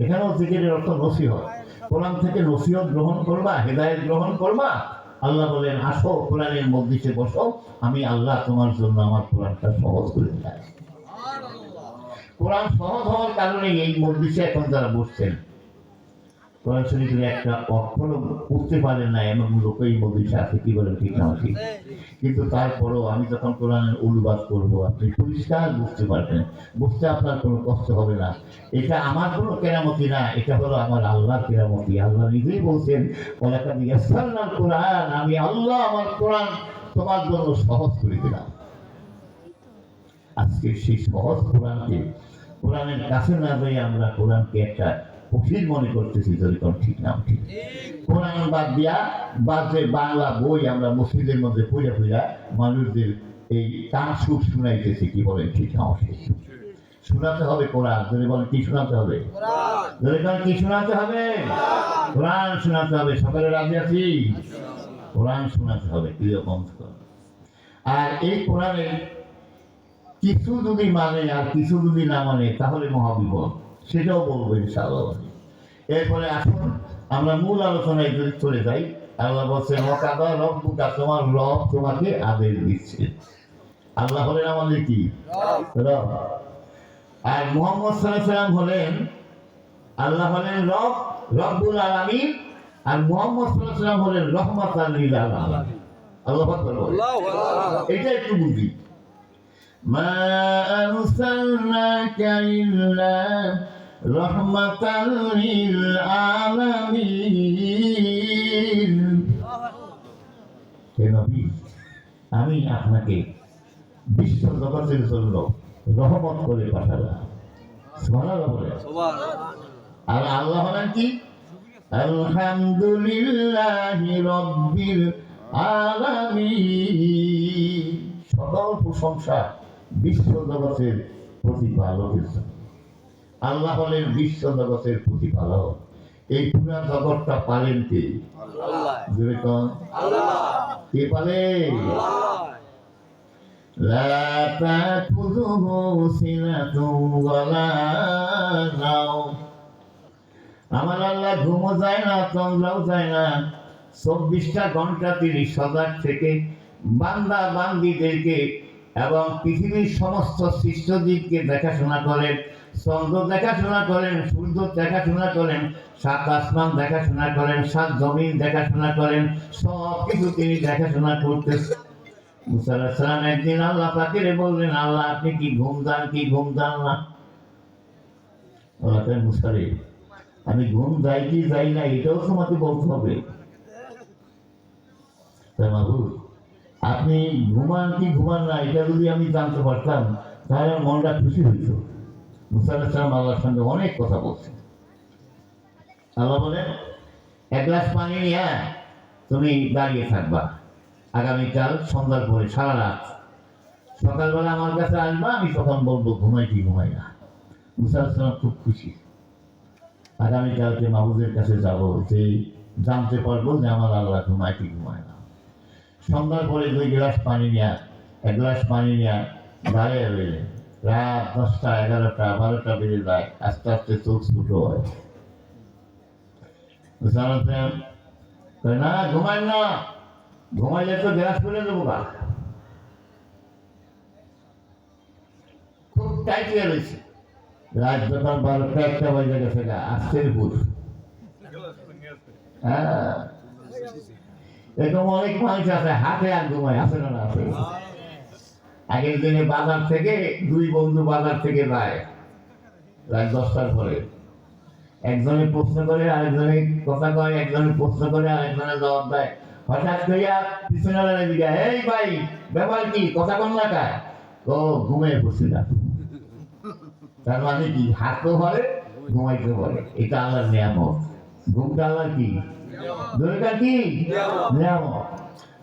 এখানেও জিকিরের অর্থ নসিহত। কোরআন থেকে নসিহত গ্রহণ করবা, হেদায়েত গ্রহণ করবা। আল্লাহ বলেন আসো কোরআনের মজলিসে বসো, আমি আল্লাহ তোমার জন্য আমার কোরআনটা সহজ করে দিলাম। কোরআন সহজ হওয়ার কারণে এই মজলিসে এখন যারা বসছেন কোরআন শরীফের একটা অক্ষর বুঝতে পারেন না এমন লোক এই মজলিসে আছে, কি বলেন ঠিক না ঠিক? কিন্তু তারপরেও আমি যখন কোরআনের অনুবাদ করব আপনি পরিষ্কার বুঝতে পারবেন, বুঝতে আপনার কোনো কষ্ট হবে না। এটা আমার কোনো কেরামতি না, এটা হলো আমার আল্লাহর কেরামতি। আল্লাহ নিজেই বলছেন ওয়ালাকাদ ইয়াসসারনাল কোরআন, আমি আল্লাহ আমার কোরআন তোমার জন্য সহজ করে দিলাম। আজকে সেই সহজ কোরআনকে কোরআনের কাছে না যাই আমরা কোরআনকে একটা কঠিন মনে করতেছি, যদি কোন ঠিক নাম ঠিক। কোরআন বাদ দিয়া বাজে বাংলা বই আমরা মসজিদের মধ্যে পড়ে পড়া মানুষদের এই কান সুখ শুনাইতেছি, কি বলেন ঠিক না? শোনাতে হবে কোরআন, যদি বলেন কি শোনাতে হবে? যদি বলেন কি শোনাতে হবে? কোরআন শোনাতে হবে। সকালে রাজি আছি? কোরআন শোনাতে হবে কিরকম। আর এই কোরআনের কিছু যদি মানে আর কিছু যদি না মানে তাহলে মহাবিপদ, সেটাও বলবো ইনশাআল্লাহ। এরপরে আসুন আমরা মূল আলোচনায় যদি চলে যাই। আল্লাহ বলছেন ওয়াকাদা রব্বুকা, তোমার রব তোমাকে আদেশ দিচ্ছে। আল্লাহ হলেন আমাদের কি রব, আর মুহাম্মদ সাল্লাল্লাহু আলাইহি ওয়াসাল্লাম হলেন, আল্লাহ হলেন রব, রব্বুল আলামিন, আর মুহাম্মদ সাল্লাল্লাহু আলাইহি ওয়াসাল্লাম হলেন রহমাতাল লিল আলামিন। আল্লাহু আকবার। এটা একটু বুঝি। মা আরসালনাকা ইল্লা রাহমাতাল লিল আলামিন। হে নবী, আমি আপনাকে বিশ্ব জগতের জন্য রহমত করে পাঠালাম। সুবহানাল্লাহ বলে। আর আল্লাহ হলেন কি? আলহামদুলিল্লাহি রাব্বিল আলামিন। সকল প্রশংসা বিশ্ব জগতের প্রতিপালকের জন্য। আল্লাহ হলেন বিশ্ব জগতের প্রতিপালক। এই পুরা জগৎটা পালেন কে? কে পালে? লা তাখুযুহু সিনাতুন ওয়ালা নাওম। আমার আল্লাহ ঘুমও যায় না, তন্দ্রাও যায় না। 24টা ঘন্টা তিনি সজাগ থেকে বান্দা বান্দীদেরকে এবং পৃথিবীর সমস্ত সৃষ্টজীবকে দেখাশোনা করেন। চন্দ্র দেখাশোনা করেন, সূর্য দেখাশোনা করেন, সাত আসমান দেখাশোনা করেন, সাত জমিন দেখাশোনা করেন, সব কিছু তিনি দেখাশোনা করতেছেন। মুসা আলাইহিস সালাম একদিন আল্লাহ পাকের বললেন, আল্লাহ আপনি কি ঘুম যান কি ঘুম যান না? আল্লাহ বলেন, মুসা রে, আমি ঘুম যাই কি যাই না এটাও তোমাকে বলতে হবে। তাই মাহবুব, আপনি ঘুমান কি ঘুমান না এটা যদি আমি জানতে পারতাম তাহলে আমার মনটা খুশি হইত। মুসা আলাইহিস সালাম আল্লাহর সঙ্গে অনেক কথা বলছেন। আল্লাহ বলেন, এক গ্লাস পানি নিয়ে তুমি দাঁড়িয়ে থাকবা, আগামীকাল সন্ধ্যার পরে সারা রাত, সকালবেলা আমার কাছে আসবা, আমি তখন বলবো ঘুমাই কি ঘুমাই না। মুসা আলাইহিস সালাম খুব খুশি। আগামীকালকে মাহবুবের কাছে যাব, যে জানতে পারবো যে আমার আল্লাহ ঘুমায় কি ঘুমায় না। সন্ধ্যার পরে 2 গ্লাস পানি নিয়ে, 1 গ্লাস পানি নিয়ে দাঁড়িয়ে রইলেন। রাত 10টা 11টা 12টা বেজে যায়, আস্তে আস্তে চোখ ছোট হয়। না ঘুমায় না, ঘুমাইলে তো গ্লাস ফেলে দেবো গা। খুব টাইট হয়ে রয়েছে। রাত যখন 12টা 1টা বাজে গেছে গা, আস্তের ভুল। হ্যাঁ, এরকম অনেক মানুষ আছে হাতে আর ঘুমায়, আছে না? আছে। আগের দিনে বাজার থেকে 2 বন্ধু বাজার থেকে যায় রাত 10টার পরে। একজনে প্রশ্ন করে আরেকজনে কথা কয়, একজনে প্রশ্ন করে আরেকজনে জবাব দেয়। হঠাৎ করিয়া পিছনে দিকে, এই ভাই ব্যাপার কি, কথা কম না কায়? তো ঘুমিয়ে পড়ছিলাম। তার মানে কি, হাঁটতে পারে ঘুমাইতে পারে, এটা আল্লাহর নিয়ামত। ঘুমটা আল্লাহ কি দরকার কি নিয়ামত।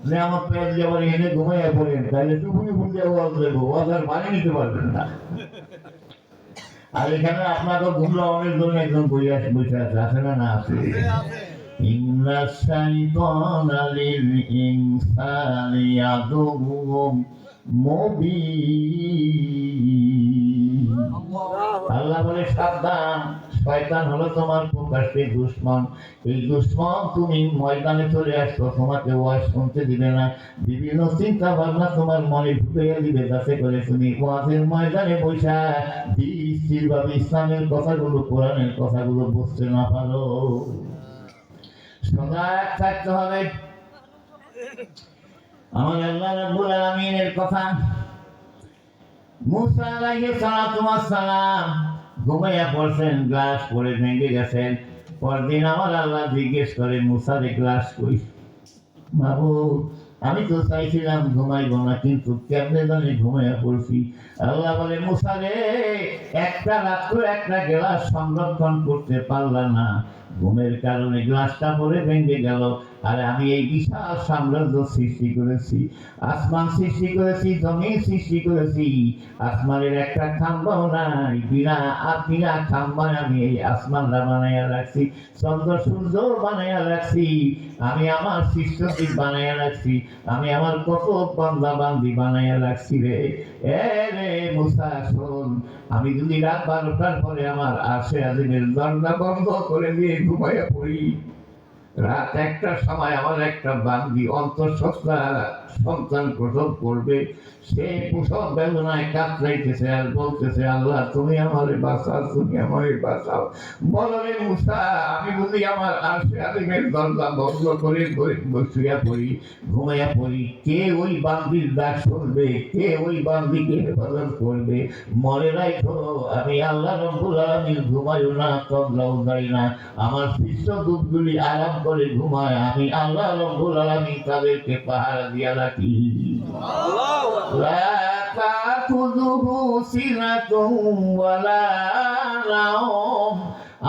নিয়ামত পেয়ে যদি আবার এনে ঘুমাইয়া পড়েন তাহলে টুকুনি ফুটে ওয়াজ দেবো, ওয়াজ আর বানিয়ে নিতে পারবেন না। আর এখানে আপনাকে ঘুমলা অনেক জন একজন বসে আছে, আছে না না আছে? ইন্না শাইতানা লিল ইনসানি আদুউম মুবিন। আল্লাহ বলে সাবধান, শয়তান হলো তোমার প্রকাশ্যে দুশমন। এই দুশমন তুমি ময়দানে চলে আসছো, তোমাকে ওয়াজ শুনতে দিবে না, বিভিন্ন চিন্তা ভাবনা তোমার মনে ঢুকিয়ে দিবে, যাতে করে তুমি ওয়াজের ময়দানে বসা স্থির ভাবে ইসলামের কথাগুলো, কোরআনের কথাগুলো বুঝতে না পারো। সজাগ থাকতে হবে। আমার আল্লাহ রাব্বুল আলামিনের কথা, মুসা আলাইহিস সালাতু ওয়াস সালাম ঘুমাইয়া পড়ছেন, গ্লাস পড়ে ভেঙে গেছেন। পরদিন আমার আল্লাহ জিজ্ঞেস করে, মুসার গ্লাস কই? মাবুদ, আমি তো চাইছিলাম ঘুমাইবো না, কিন্তু কেমনে জানি ঘুমাইয়া পড়ছি। আল্লাহ বলে, মুসা রে, একটা রাত্র একটা গ্লাস সংরক্ষণ করতে পারলাম না, ঘুমের কারণে গ্লাসটা পরে ভেঙে গেল। আর আমি এই বিশাল সাম্রাজ্য সৃষ্টি করেছি, আসমান সৃষ্টি করেছি, জমিন সৃষ্টি করেছি, আসমানের একটা খাম্বাও নাই, বিনা খাম্বায় আমি এই আসমানটা বানাইয়া রাখছি, চন্দ্র সূর্য বানাইয়া রাখছি, আমি আমার সৃষ্টি বানাইয়া রাখছি, আমি আমার কত বান্দা বান্দি বানাইয়া রাখছি রে। এ রে মুসা শোন, আমি যদি রাত 12টার পরে আমার আরশে আজিমের দরজা বন্ধ করে দিয়ে ঘুমাইয়া পড়ি, রাত 1টার সময় আমার একটা বান্দি অন্তঃসত্ত্বা সন্তান প্রসব করবে, সে প্রসব বেদনায় কাতরাইতেছে আর বলতেছে, আল্লাহ তুমি আমারে বাঁচাও, তুমি আমারে বাঁচাও। বলো রে মুসা, আমি যদি আমার আরশে আজিমের দরজা বন্ধ করে বসিয়া পড়ি, ঘুমাইয়া পড়ি, কে ওই বান্দির ডাক শুনবে? কে ওই বান্দিকে হেফাজত করবে? মনে রাখো, আমি আল্লাহ রাব্বুল আলামিন ঘুমাইও না, তবলাও যাই না, আমার শিষ্য দুধগুলি আরাম করে ঘুমায়, আমি আল্লাহ রাব্বুল আলামিন তাদেরকে পাহারা দিয়া রাখি। লা তাখুযুহু সিনাতুন ওয়ালা নাওম।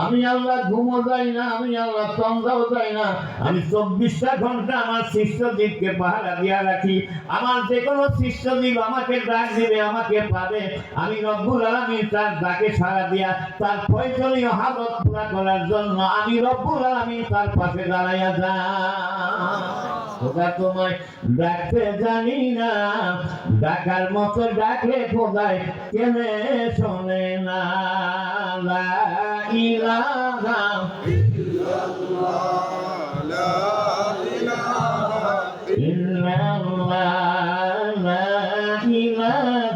আমি আল্লাহ ঘুমও যাই না, আমি আল্লাহ তন্দাও যাই না, আমি 24টা ঘন্টা আমার শিষ্যদ্বীপকে পাহারা দিয়া রাখি। আমার যে কোনো শিষ্যদ্বীপ আমাকে ডাক দিবে, আমাকে পাবে, আমি রব্বুল আলামিন তার ডাকে সাড়া দিয়া তার প্রয়োজনীয় হাজত পুরা করার জন্য আমি রব্বুল আলামিন তার পাশে দাঁড়াইয়া যাই। খোদা তোমায় ডাকতে জানি না, ডাকার মতো ডাকলে খোদায় কেনে শোনে না। লা ইলাহা ইল্লাল্লাহ, লা ইলাহা ইল্লাল্লাহ, লা ইলাহা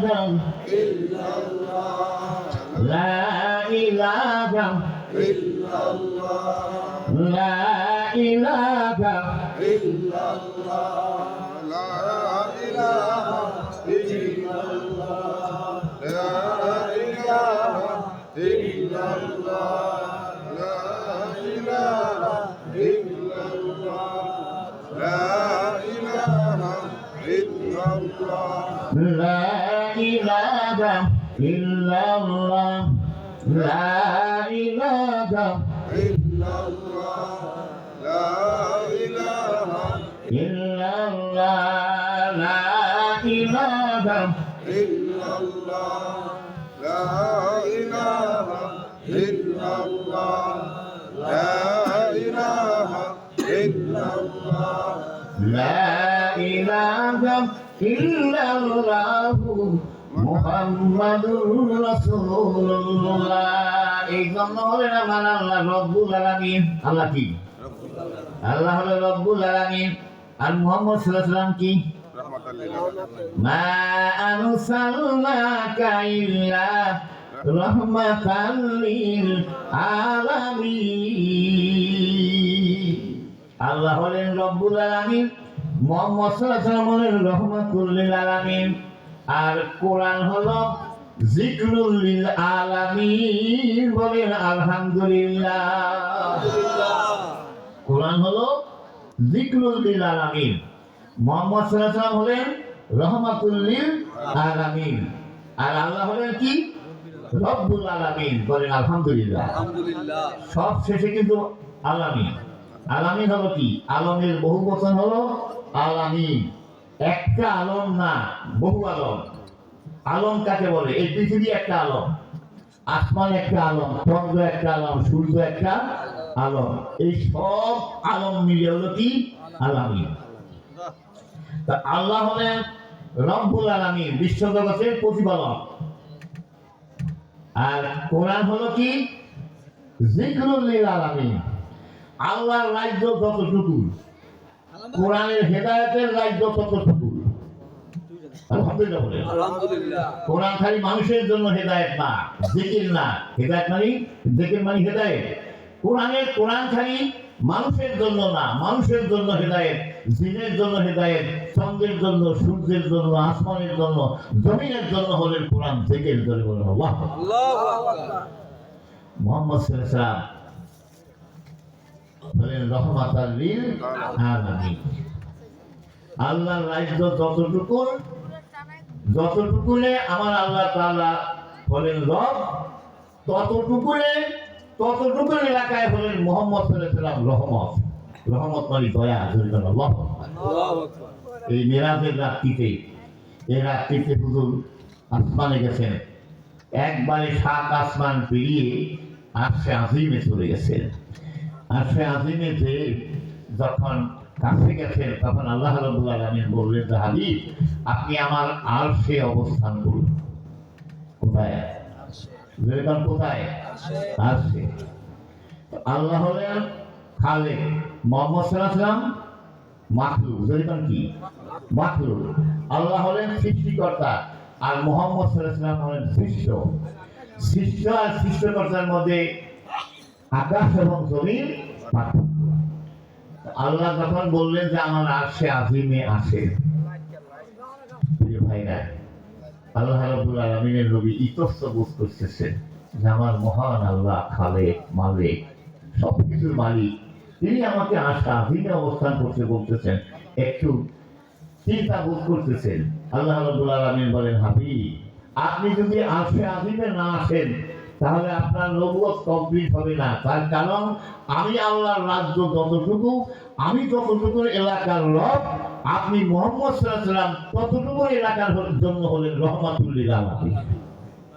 ইল্লাল্লাহ, লা ইলাহা ইল্লাল্লাহ, লা ইলাহা ইল্লাল্লাহ, লা ইলাহা ইল্লাল্লাহ, লা ইলাহা ইল্লাল্লাহ, লা ইলাহা ইল্লাল্লাহ, লা ইলাহা ইল্লাল্লাহ, লা ইলাহা ইল্লাল্লাহ, লা ইলাহা ইল্লাল্লাহ, লা ইলাহা ইল্লাল্লাহ, লা ইলাহা ইল্লাল্লাহ, লা ইলাহা ইল্লাল্লাহ, লা ইলাহা ইল্লাল্লাহ, লা ইলাহা ইল্লাল্লাহু মুহাম্মাদুর রাসূলুল্লাহ। এই জন্য হলেন আমার আল্লাহ রব্বুল আলামিন। আল্লাহ কি? আল্লাহ হলো রব্বুল আলামিন। আর মুহাম্মদ সাল্লাল্লাহু আলাইহি ওয়াসাল্লাম কি? রাহমাতাল লিল আলামিন। মা আরসালনাকা ইল্লা রাহমাতাল লিল আলামিন। আল্লাহ হলেন রব্বুল আলামিন, মুহাম্মদ সাল্লাল্লাহু আলাইহি ওয়াসাল্লাম হলেন রাহমাতুল লিল আলামিন। আর কোরআন হলো জিকরুল লিল আলামিন। বলেন আলহামদুলিল্লাহ। কোরআন হলো জিকরুল লিল আলামিন, মুহাম্মদ সাল্লাল্লাহু আলাইহি ওয়াসাল্লাম হলেন রাহমাতুল লিল আলামিন। আর আল্লাহ হলেন কি? রব্বুল আলামিন। বলেন আলহামদুলিল্লাহ। আলহামদুলিল্লাহ। সব শেষে কিন্তু আলামিন। আলামিন হলো কি? আলমের বহু বচন হলো আলামিন। একটা আলম না, বহু আলম। আলম কাকে বলে? এই পৃথিবী একটা আলম, আসমান একটা আলম, চন্দ্র একটা আলম, সূর্য একটা আলম। এই সব আলম মিলে হলো কি? আলামিন। তা আল্লাহ হলেন রব্বুল আলামিন, বিশ্বজগতের প্রতিপালক। আর কোরআন হলো কি? যিকরুল লিল আলামিন। আল্লাহর রাজ্য যতটুকু, কোরআনের হেদায়েতের রাজ্য ততটুকু। আলহামদুলিল্লাহ বলেন। আলহামদুলিল্লাহ। কোরআন খালি মানুষের জন্য হেদায়েত না, জিকির না। হেদায়েত মানে জিকির মানে হেদায়েত। কোরআন খালি মানুষের জন্য না, মানুষের জন্য হেদায়েত, জিনের জন্য হেদায়েত, চন্দ্রের জন্য, সূর্যের জন্য, আসমানের জন্য, জমিনের জন্য হলেন কোরআন। জিকির করে বলেন আল্লাহ। আল্লাহু আকবার। মুহাম্মদ সাল্লাল্লাহু আলাইহি ওয়াসাল্লাম বলেন রহমাতাল লিল আলামিন। আল্লাহর রাজ্য যতটুকুনে আমার আল্লাহ তাআলা হলেন রব, ততটুকুন এলাকায় হলেন মুহাম্মদ সাল্লাল্লাহু আলাইহি ওয়াসাল্লাম রহমত। রহমত মানে দয়া। আল্লাহ। আল্লাহু আকবার। এই মেরাজের রাত্রিতে, এই রাত্রিতে হুজুর আসমানে গেছেন। একবারে 7 আসমান পেরিয়ে আরশে আজিমে চলে গেছেন। আরশে আজিমে যে যখন কাছে গেছেন, তখন আল্লাহ রাব্বুল আলামিন বললেন যে হাবিব, আপনি আমার আরশে অবস্থান করুন। কোথায়? যেরকম কোথায়? আরশে। আল্লাহ হলেন খালেক, মুহাম্মদ সাল্লাল্লাহু আলাইহি ওয়াসাল্লাম মাখলুক। যেরকম কি? মাখলুক। আল্লাহ হলেন সৃষ্টিকর্তা, আর মুহাম্মদ সাল্লাল্লাহু আলাইহি ওয়াসাল্লাম হলেন সৃষ্ট। সৃষ্ট আর সৃষ্টিকর্তার মধ্যে আকাশ এবং জমিন পার্থক্য। আল্লাহ যখন বললেন যে আমার আরশে আজিমে আসে, প্রিয় ভাইরা, আল্লাহ রাব্বুল আলামিনের নবী ইতস্ত বোধ করতেছেন যে আমার মহান আল্লাহ খালেক, মালিক, সবকিছুর মালিক, তিনি আমাকে আরশে আজিমে অবস্থান করতে বলতেছেন। একটু চিন্তা বোধ করতেছেন। আল্লাহ রাব্বুল আলামিন বলেন, হাবিব, আপনি যদি আরশে আজিমে না আসেন, তাহলে আপনার নবুয়ত কমপ্লিট হবে না। তার কারণ আমি আল্লাহর রাজ্য যতটুকু এলাকার রব, আপনি মুহাম্মদ সাল্লাল্লাহু আলাইহি ওয়াসাল্লাম ততটুকু এলাকার জন্য হলেন রহমাতুল লিল আলামিন।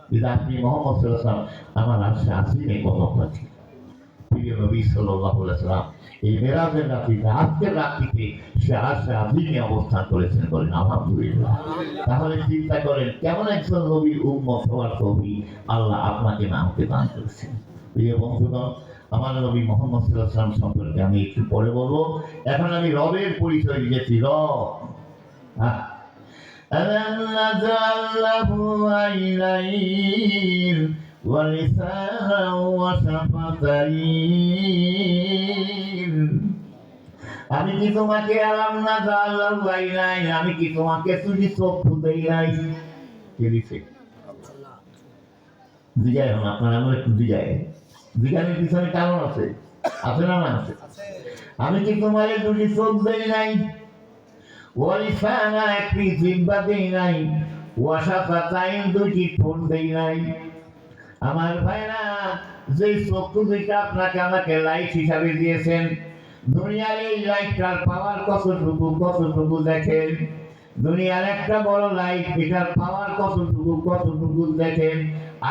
কিন্তু আপনি মুহাম্মদ সাল্লাল্লাহু আলাইহি ওয়াসাল্লাম আমার আরশে আজিমে কদম রাখেন। প্রিয় নবী সাল্লাল্লাহু আলাইহি ওয়াসাল্লাম এই মেরাজের রাত্রিতে, আজকের রাত্রিতে সে আরশে আজিমে অবস্থান করেছেন। বলেন আলহামদুলিল্লাহ। তাহলে চিন্তা করেন কেমন একজন নবীর উম্মত হওয়ার তৌফিক আল্লাহ আপনাকে নামকে দান করেছেন। প্রিয় বন্ধুগণ, আমার নবী মুহাম্মদ সাল্লাল্লাহু আলাইহি ওয়াসাল্লাম সম্পর্কে আমি একটু পরে বলবো। এখন আমি রবের পরিচয় দিয়েছি। রব ألم نجعل له عينين ولسانا وشفتين। আমি কি তোমাকে আলাম না জাল্লাহু আইনাইন, আমি কি তোমাকে শুধু চক্ষু দেই নাই? কে দিছে? দিগায় হন আপনারা, আমরা একটু দিগানের পিছনে কারণ আছে, আছে না? না আছে। আমি কি তোমার দুটি চোখ দেই নাই? ওয়ালিসানা একটি জিহ্বা দেই নাই, ওয়াশাফাতাইন দুটি ঠোঁট দেই নাই। আমার ভাইরা, যে চক্ষু দুইটা আপনাকে আমাকে লাইট হিসাবে দিয়েছেন, দুনিয়ার এই লাইটটার পাওয়ার কতটুকু দেখেন। দুনিয়ার একটা বড় লাইট, এটার পাওয়ার কতটুকু দেখেন।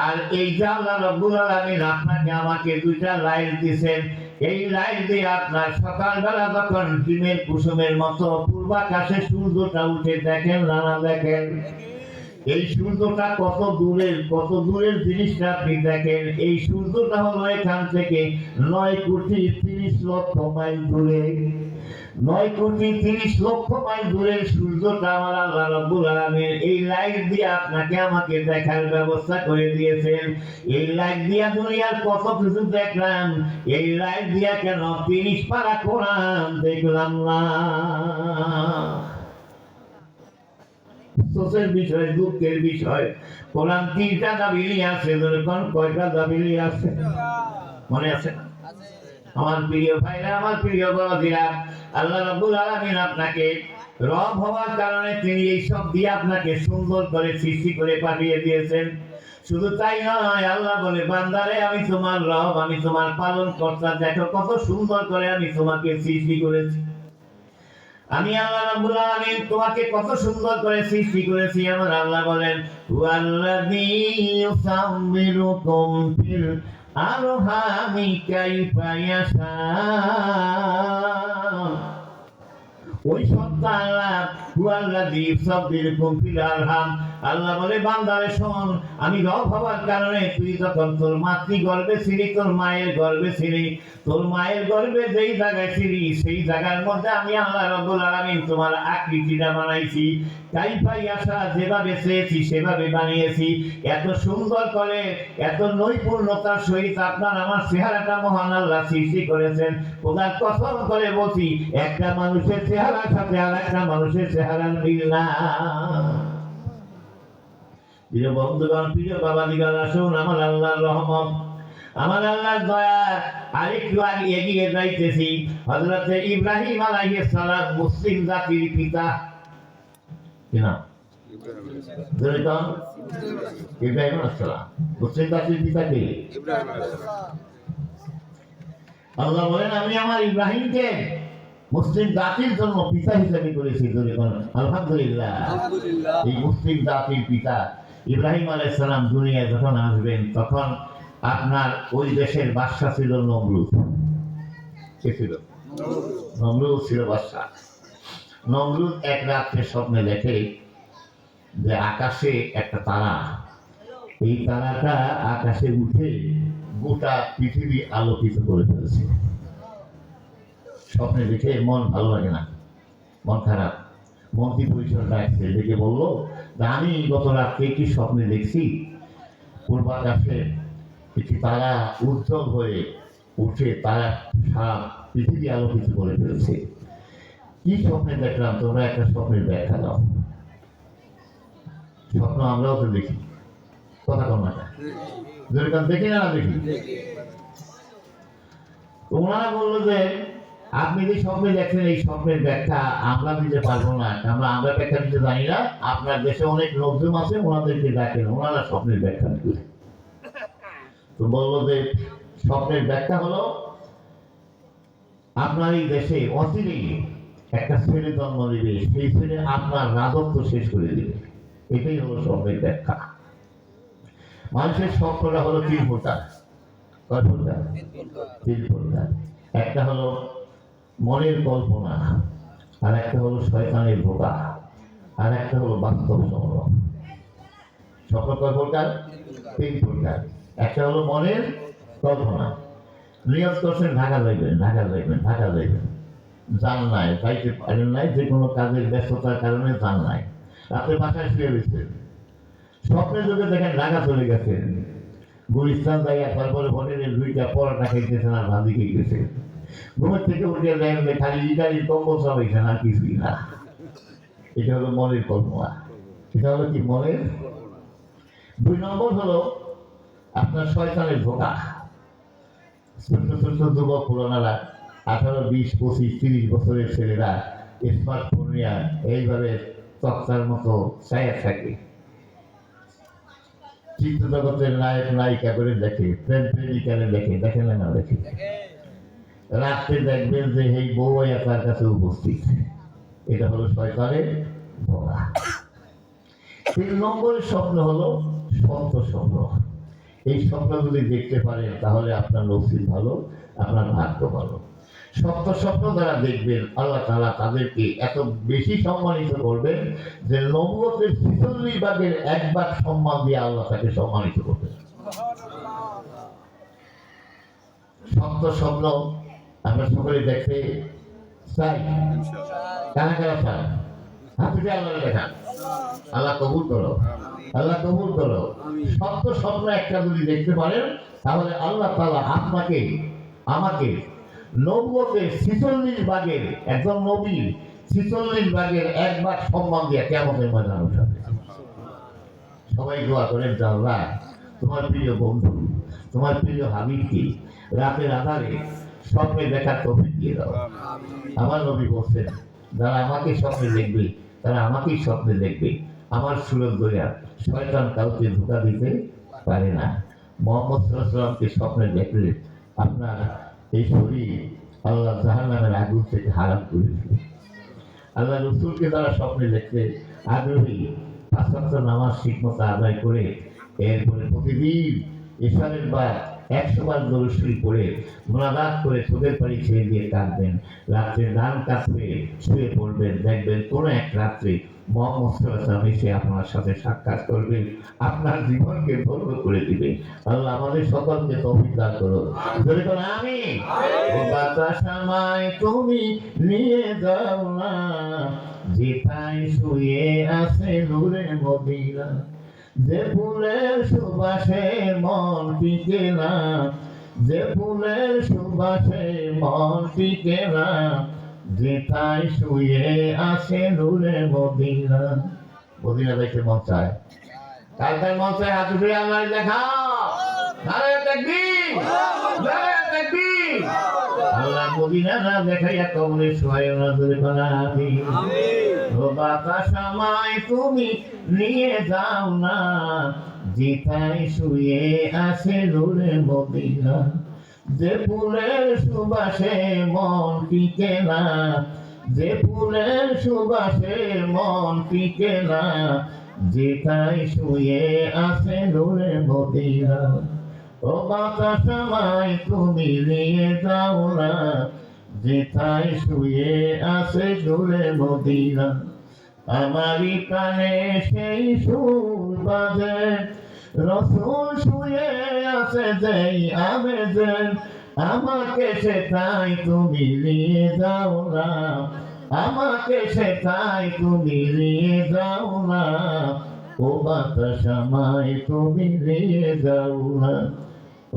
আর এই যে আল্লাহ রাব্বুল আলামিন আপনাকে আমাকে দুইটা লাইট দিয়েছেন, এই লাইট দিয়ে আপনার সকালবেলা যখন ডিমের কুসুমের মতো পূর্বাকাশে সূর্যটা উঠে দেখেন না দেখেন, এই সূর্যটা কত দূরের জিনিসটা আপনি দেখেন। এই সূর্যটা হলো এখান থেকে 9,30,00,000 মাইল দূরে। 9,30,00,000 মাইল দূরের সূর্যটা আমার আল্লাহ রাব্বুল আলামিন এই লাইট দিয়ে আপনাকে আমাকে দেখার ব্যবস্থা করে দিয়েছেন। এই লাইট দিয়া দুনিয়ার কত কিছু দেখলাম, এই লাইট দিয়া কেন 30 পারা কোরআন দেখলাম না। সোসের বিষয়, দুঃখের বিষয়, কোরআন 3টা দাবিলি আছে। কোন কয়টা দাবিলি আছে মনে আছে? আমার প্রিয় ভাইরা, আমার প্রিয় বাবাজিরা, আল্লাহ রাব্বুল আলামিন আপনাকে রব হওয়ার কারণে তিনি এইসব দিয়ে আপনাকে সুন্দর করে সৃষ্টি করে পাঠিয়ে দিয়েছেন। শুধু তাই নয়, আল্লাহ বলে বান্দারে আমি তোমার রব, আমি তোমার পালন কর্তা, দেখো কত সুন্দর করে আমি তোমাকে সৃষ্টি করেছি। আমি আল্লাহ রাব্বুল আলামিন তোমাকে কত সুন্দর করে সৃষ্টি করেছি। আমার আল্লাহ বলেন ওয়াল্লাযী ইউসাব্বিরুকুম ফিল আরহামি কাইফা ইয়াশা। ওই সত্তা আল্লাহ ওয়াল্লাযী ইউসাব্বিরুকুম ফিল আরহাম। আল্লাহ বলে বান্দারে শোন, আমি রব হওয়ার কারণে তুই যখন তোর মাতৃগর্ভে ছিলি, তোর মায়ের গর্ভে ছিলি, তোর মায়ের গর্ভে যেই জায়গায় ছিলি সেই জায়গার মধ্যে আমি আল্লাহ রাব্বুল আলামিন তোমার আকৃতিটা বানাইছি। কাইফা ইয়াশা, যেভাবে চেয়েছি সেভাবে বানিয়েছি। এত সুন্দর করে, এত নৈপুণ্যতার সহিত আপনার আমার চেহারাটা মহান আল্লাহ সৃষ্টি করেছেন। খোদার কসম করে বলছি, একটা মানুষের চেহারার সাথে আর একটা মানুষের চেহারার মিল না। প্রিয় বন্ধুগণ, প্রিয় বাবাদিগণ, আসুন আমার আল্লাহর রহমত, আমার আল্লাহর দয়া আরেকটু আগে এগিয়ে যাইতেছি। হযরত ইব্রাহিম আলাইহিস সালাম মুসলিম জাতির পিতা। কি নাম? ইব্রাহিম আলাইহিস সালাম মুসলিম জাতির পিতা কে? ইব্রাহিম আলাইহিস সালাম। আল্লাহ বলেন আমি আমার ইব্রাহিমকে মুসলিম জাতির জন্য পিতা হিসেবে করেছি। আলহামদুলিল্লাহ। আলহামদুলিল্লাহ। এই মুসলিম জাতির পিতা ইব্রাহিম আলাইহিস সালাম দুনিয়ায় যখন আসবেন, তখন আপনার ওই দেশের বাদশা ছিল নমরুদ। কে ছিল? নমরুদ ছিল বাদশা। নমরুদ এক রাত্রে স্বপ্নে দেখে যে আকাশে একটা তারা, এই তারাটা আকাশে উঠে গোটা পৃথিবী আলোকিত করে ফেলেছে। স্বপ্নে দেখে মন ভালো লাগে না, মন খারাপ। মন্ত্রী পরিষদ ডাকছে, ডেকে বললো আমি গত রাত্রে কি স্বপ্নে দেখছি, পূর্বাকাশে একটি তারা উজ্জ্বল হয়ে উঠে তারা সারা পৃথিবী আলোকিত করে ফেলেছে। কি স্বপ্নে দেখলাম, তোমরা একটা স্বপ্নের ব্যাখ্যা দাও। স্বপ্ন আমরাও তো দেখি, কথা কম না, যেরকম দেখি না দেখি। ওনারা বললো যে আপনি যে স্বপ্নে দেখছেন এই স্বপ্নের ব্যাখ্যা আমরা দিতে পারবো না, আমরা ব্যাখ্যা দিতে জানি না। আপনার দেশে অনেক লোকজন আছে, ওনাদেরকে ডাকেন, ওনারা স্বপ্নের ব্যাখ্যা দিবে। তো বললো যে স্বপ্নের ব্যাখ্যা হলো আপনার এই দেশে অচিরেই একটা ছেলে জন্ম দিবে, সেই ছেলে আপনার রাজত্ব শেষ করে দিবে। এটাই হলো স্বপ্নের ব্যাখ্যা। মানুষের স্বপ্নটা হলো তিন প্রকার। কয় প্রকার? তিন প্রকার। একটা হলো মনের কল্পনা, আর একটা হলো শয়তানের ধোঁকা, আর একটা হলো বাস্তব স্বপ্ন। স্বপ্ন কয় প্রকার? তিন প্রকার। একটা হলো মনের কল্পনা, নিয়ত করছেন ঢাকা যাইবেন, ঢাকা যাইবেন, ঢাকা যাইবেন, জান নাই, যাইতে পারেন নাই, যে কোনো কাজের ব্যস্ততার কারণে জান নাই, আপনি বাসায় শুয়ে রয়েছেন। স্বপ্নের যুগে দেখেন ঢাকা চলে গেছেন, গুলিস্তান জায়গা, তারপরে হোটেলের দুইটা পরোটা খাইতেছেন আর ভাজি খাইতেছেন। ঘুমের থেকে উঠে দেখেন খালি ইটালির কম্বল সবাইছেন আর কিছুই না। এটা হলো মনের কল্পনা। এটা হলো কি? মনের। দুই নম্বর হলো আপনার শয়তানের ধোঁকা। ছোট ছোট যুবক পুরোনারা 18, 20, 25, 30 বছরের ছেলেরা স্মার্টফোন নিয়ে এইভাবে তক্তার মতো ছায়া থাকে, চিত্র জগতের নায়ক নায়িকা করে দেখে, প্রেম প্রেমিকারে দেখে, দেখে না দেখে। রাত্রে দেখবেন যে এই বউ তার কাছে উপস্থিত। এটা হলো শয়তানের ধোঁকা। 3 নম্বরের স্বপ্ন হলো সত্য স্বপ্ন। এই স্বপ্ন যদি দেখতে পারেন তাহলে আপনার নসিব ভালো, আপনার ভাগ্য ভালো। সত্য স্বপ্ন যারা দেখবেন আল্লাহ তাআলা তাদেরকে এত বেশি সম্মানিত করবেন যে নবুয়তের 46 ভাগের 1 ভাগ সম্মান দিয়ে আল্লাহ তাকে সম্মানিত করবেন। সত্য স্বপ্ন আমরা সকলে দেখতে চাই। কারা কারা চাই? হাতে দিয়ে আল্লাহ দেখান। আল্লাহ কবুল করো, আল্লাহ কবুল করো। সত্য স্বপ্ন একটা যদি দেখতে পারেন তাহলে আল্লাহ তাআলা আপনাকে আমাকে নবুয়তের 46 ভাগের, একজন নবীর 46 ভাগের 1 ভাগ সম্মান দিয়ে কিয়ামতের ময়দানে উঠাবে। সবাই দোয়া করেন, আল্লাহ তোমার প্রিয় বন্ধু, তোমার প্রিয় হাবিবকে রাতের আধারে স্বপ্নে দেখার তৌফিক দিয়ে দাও। আমার নবী বলছেন যারা আমাকে স্বপ্নে দেখবে তারা আমাকেই স্বপ্নে দেখবে। আমার সুরত দরিয়া শয়তান কাউকে ধোঁকা দিতে পারে না। মোহাম্মদ সাল্লাল্লাহু আলাইহি ওয়াসাল্লামকে স্বপ্নে দেখলে আপনার এই শরীর আল্লাহ জাহান্নামের আগুন থেকে হারাম করে দিবে। আল্লাহ রসুলকে তারা স্বপ্নে দেখতে আগ্রহী, 5 ওয়াক্ত নামাজ ঠিকমতো আদায় করে এরপরে প্রতিদিন এশারের বা 100 বার দরুদ শরীফ পড়ে মুনাজাত করে চোখের পানি ছেড়ে দিয়ে কাঁদবেন। রাত্রে ডান কাঁদবে শুয়ে পড়বেন, দেখবেন কোনো এক রাত্রে মোহাম্মদ সাল্লাল্লাহু আলাইহি ওয়াসাল্লাম এসে আপনার সাথে সাক্ষাৎ করবে, আপনার জীবনকে ধন্য করে দিবে। আল্লাহ আমাদের সকলকে তৌফিক দান করো। জোরে বলো আমিন। ও বাতাস আমায় তুমি নিয়ে যাও না, যেথায় শুয়ে আছে নূরে মদিনা, যে ফুলের সুবাসে মন টিকে না, যে ফুলের সুবাসে মন টিকে না, যেথায় শুয়ে আছে নূরে মদিনা। মদিনা দেখতে মন চায়, কার কার মন চায় হাত উঠে আল্লাহ দেখাও। নারে তাকবীর, নারে তাকবীর। আল্লাহ মদিনা না দেখাইয়া কবরে শোয়ায় না, ধরে বলা আমিন। ও বাতাস আমায় তুমি নিয়ে যাও না, যেথায় শুয়ে আছে নূরে মদিনা, যে ফুলের সুবাসে মন টিকে না, যে ফুলের সুবাসে মন টিকে না, যেথায় শুয়ে আছে নূরে মদিনা। ও বাতাস আমায় তুমি নিয়ে যাও না, যেথায় শুয়ে আছে নূরে মদিনা। আমারই কানে সেই সুর বাজে, রসুল শুয়ে আছে যেই আমেজে, আমাকে সেটাই তুমি নিয়ে যাও না, আমাকে সেটাই তুমি নিয়ে যাও না। ও বাতাস আমায় তুমি নিয়ে যাও না,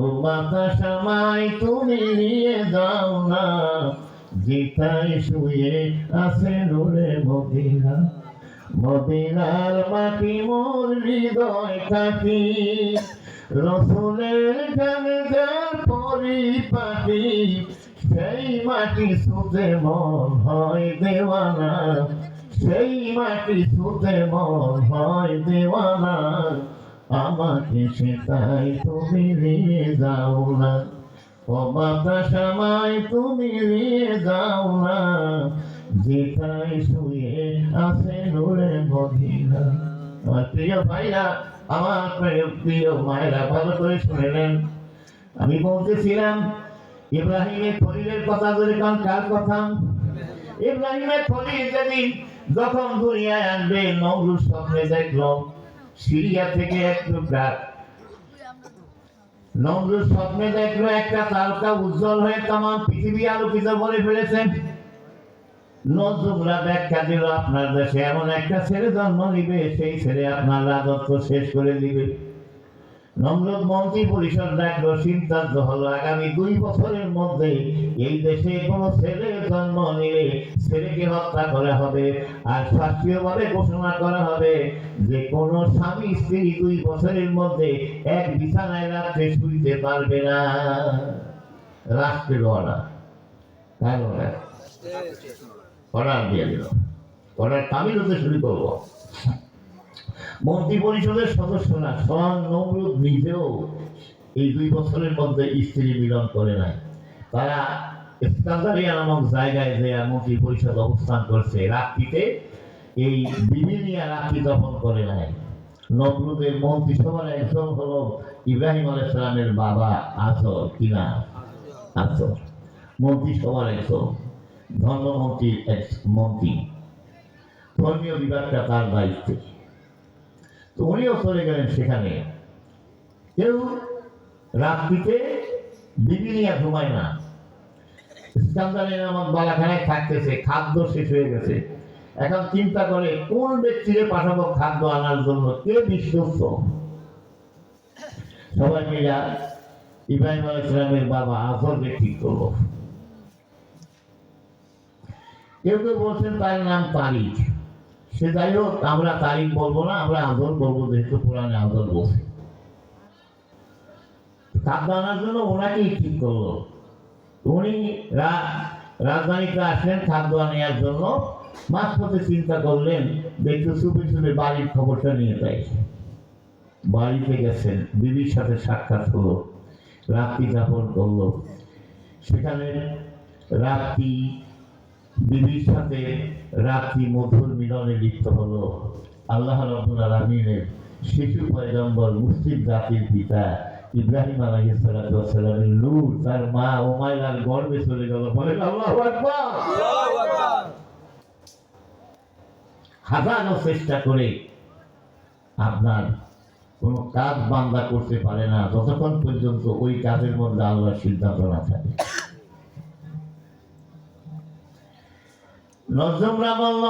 ও বাতাস আমায় তুমি নিয়ে যাও না, যেথায় শুয়ে আছে নূরে মদিনা। মদিনার মাটি মোর হৃদয় থাকি, রসুলের গানে যার পরিপাটি, সেই মাটি সুতে মন হয় দেওয়ানা, সেই মাটি সুতে মন হয় দেওয়ানা। আমাকে সেটাই তুমি নিয়ে যাও না, ও বাতাস আমায় তুমি নিয়ে যাও না, যেথায় শুয়ে আছে নূরে মদিনা। আমার প্রিয় ভাইরা, আমার প্রিয় মায়েরা, ভালো করে শুনেলেন। আমি বলতেছিলাম ইব্রাহিমের খলিলের কথা, ধরে কারণ কার কথা? ইব্রাহিমের খলিল যেদিন যখন দুনিয়ায় আনবে, নমরুদ স্বপ্নে দেখল সিরিয়া থেকে এক টুকরা, নমরুদ স্বপ্নে দেখলো একটা তারকা উজ্জ্বল হয়ে তাম পৃথিবী আলোকিত করে ফেলেছে। নজরুলরা ব্যাখ্যা দিল, আপনার দেশে এমন একটা ছেলে জন্ম নিবে, সেই ছেলে আপনার রাজত্ব শেষ করে দিবে। নমরুদ মন্ত্রী পরিষদ ডাকলো, সিদ্ধান্ত হলো আগামী 2 বছরের মধ্যে এই দেশে কোনো ছেলে জন্ম নিলে ছেলেকে হত্যা করা হবে, আর শাস্ত্রীয়ভাবে ঘোষণা করা হবে যে কোনো স্বামী স্ত্রী 2 বছরের মধ্যে এক বিছানায় রাত্রে শুইতে পারবে না। রাষ্ট্রের অর্ডার, তাই অর্ডার দিয়ে দিল। অর্ডার তামিল হতে শুরু করবো। মন্ত্রী পরিষদের সদস্যরা স্বয়ং নমরুদ নিজেও এই 2 বছরের মধ্যে স্ত্রী মিলন করে নাই। তারা ইস্কান্দারিয়া নামক জায়গায় যে মন্ত্রী পরিষদ অবস্থান করছে, রাত্রিতে এই বিবি নিয়ে রাত্রি যাপন করে নাই। নমরুদের মন্ত্রিসভার একজন হলো ইব্রাহিম আলাইহিস সালামের বাবা আজর, কিনা আজর মন্ত্রিসভার একজন ধর্মমন্ত্রী, এক মন্ত্রী, ধর্মীয় বিভাগটা তার দায়িত্বে। তো উনিও চলে গেলেন সেখানে। কেউ রাত্রিতে বিবি নিয়ে ঘুমায় না। ইস্কান্দারিয়া নামক বালাখানায় থাকতেছে, খাদ্য শেষ হয়ে গেছে। এখন চিন্তা করে কোন ব্যক্তিকে পাঠাবো খাদ্য আনার জন্য, কে বিশ্বস্ত। সবাই মিলে ইব্রাহিম আলাইহিস সালামের বাবা আজরকে ঠিক করলো। কেউ কেউ বলছেন তার নাম তারিক। সে যাই হোক, আমরা তারিখ বলবো না, আমরা আজর বলবো, যেহেতু পুরাণে আজর বলছে। খাদ্য আনার জন্য ওনাকেই ঠিক করলো। উনি রাজধানীতে আসলেন খাদ্য আনার জন্য। মাঝপথে চিন্তা করলেন যে একটু চুপে চুপে বাড়ির খবরটা নিয়ে যায়। বাড়িতে গেছেন, বিবির সাথে সাক্ষাৎ হলো, রাত্রি যাপন করলো। সেখানে রাত্রি বিবির সাথে রাত্রি মধুর মিলনে লিপ্ত হলো। আল্লাহ রাব্বুল আলামিনের শিশু পয়গম্বর মুসলিম জাতির পিতা ইব্রাহিম আলাইহিস সালাতু ওয়াস সালামের নূর তার মা উমাইরার গর্ভে চলে গেল। বলেন আল্লাহু আকবার। আল্লাহু আকবার। হাজারো চেষ্টা করে আপনার কোন কাজ বান্দা করতে পারে না যতক্ষণ পর্যন্ত ওই কাজের মধ্যে আল্লাহর সিদ্ধান্ত না থাকে। নজরুলরা বলল,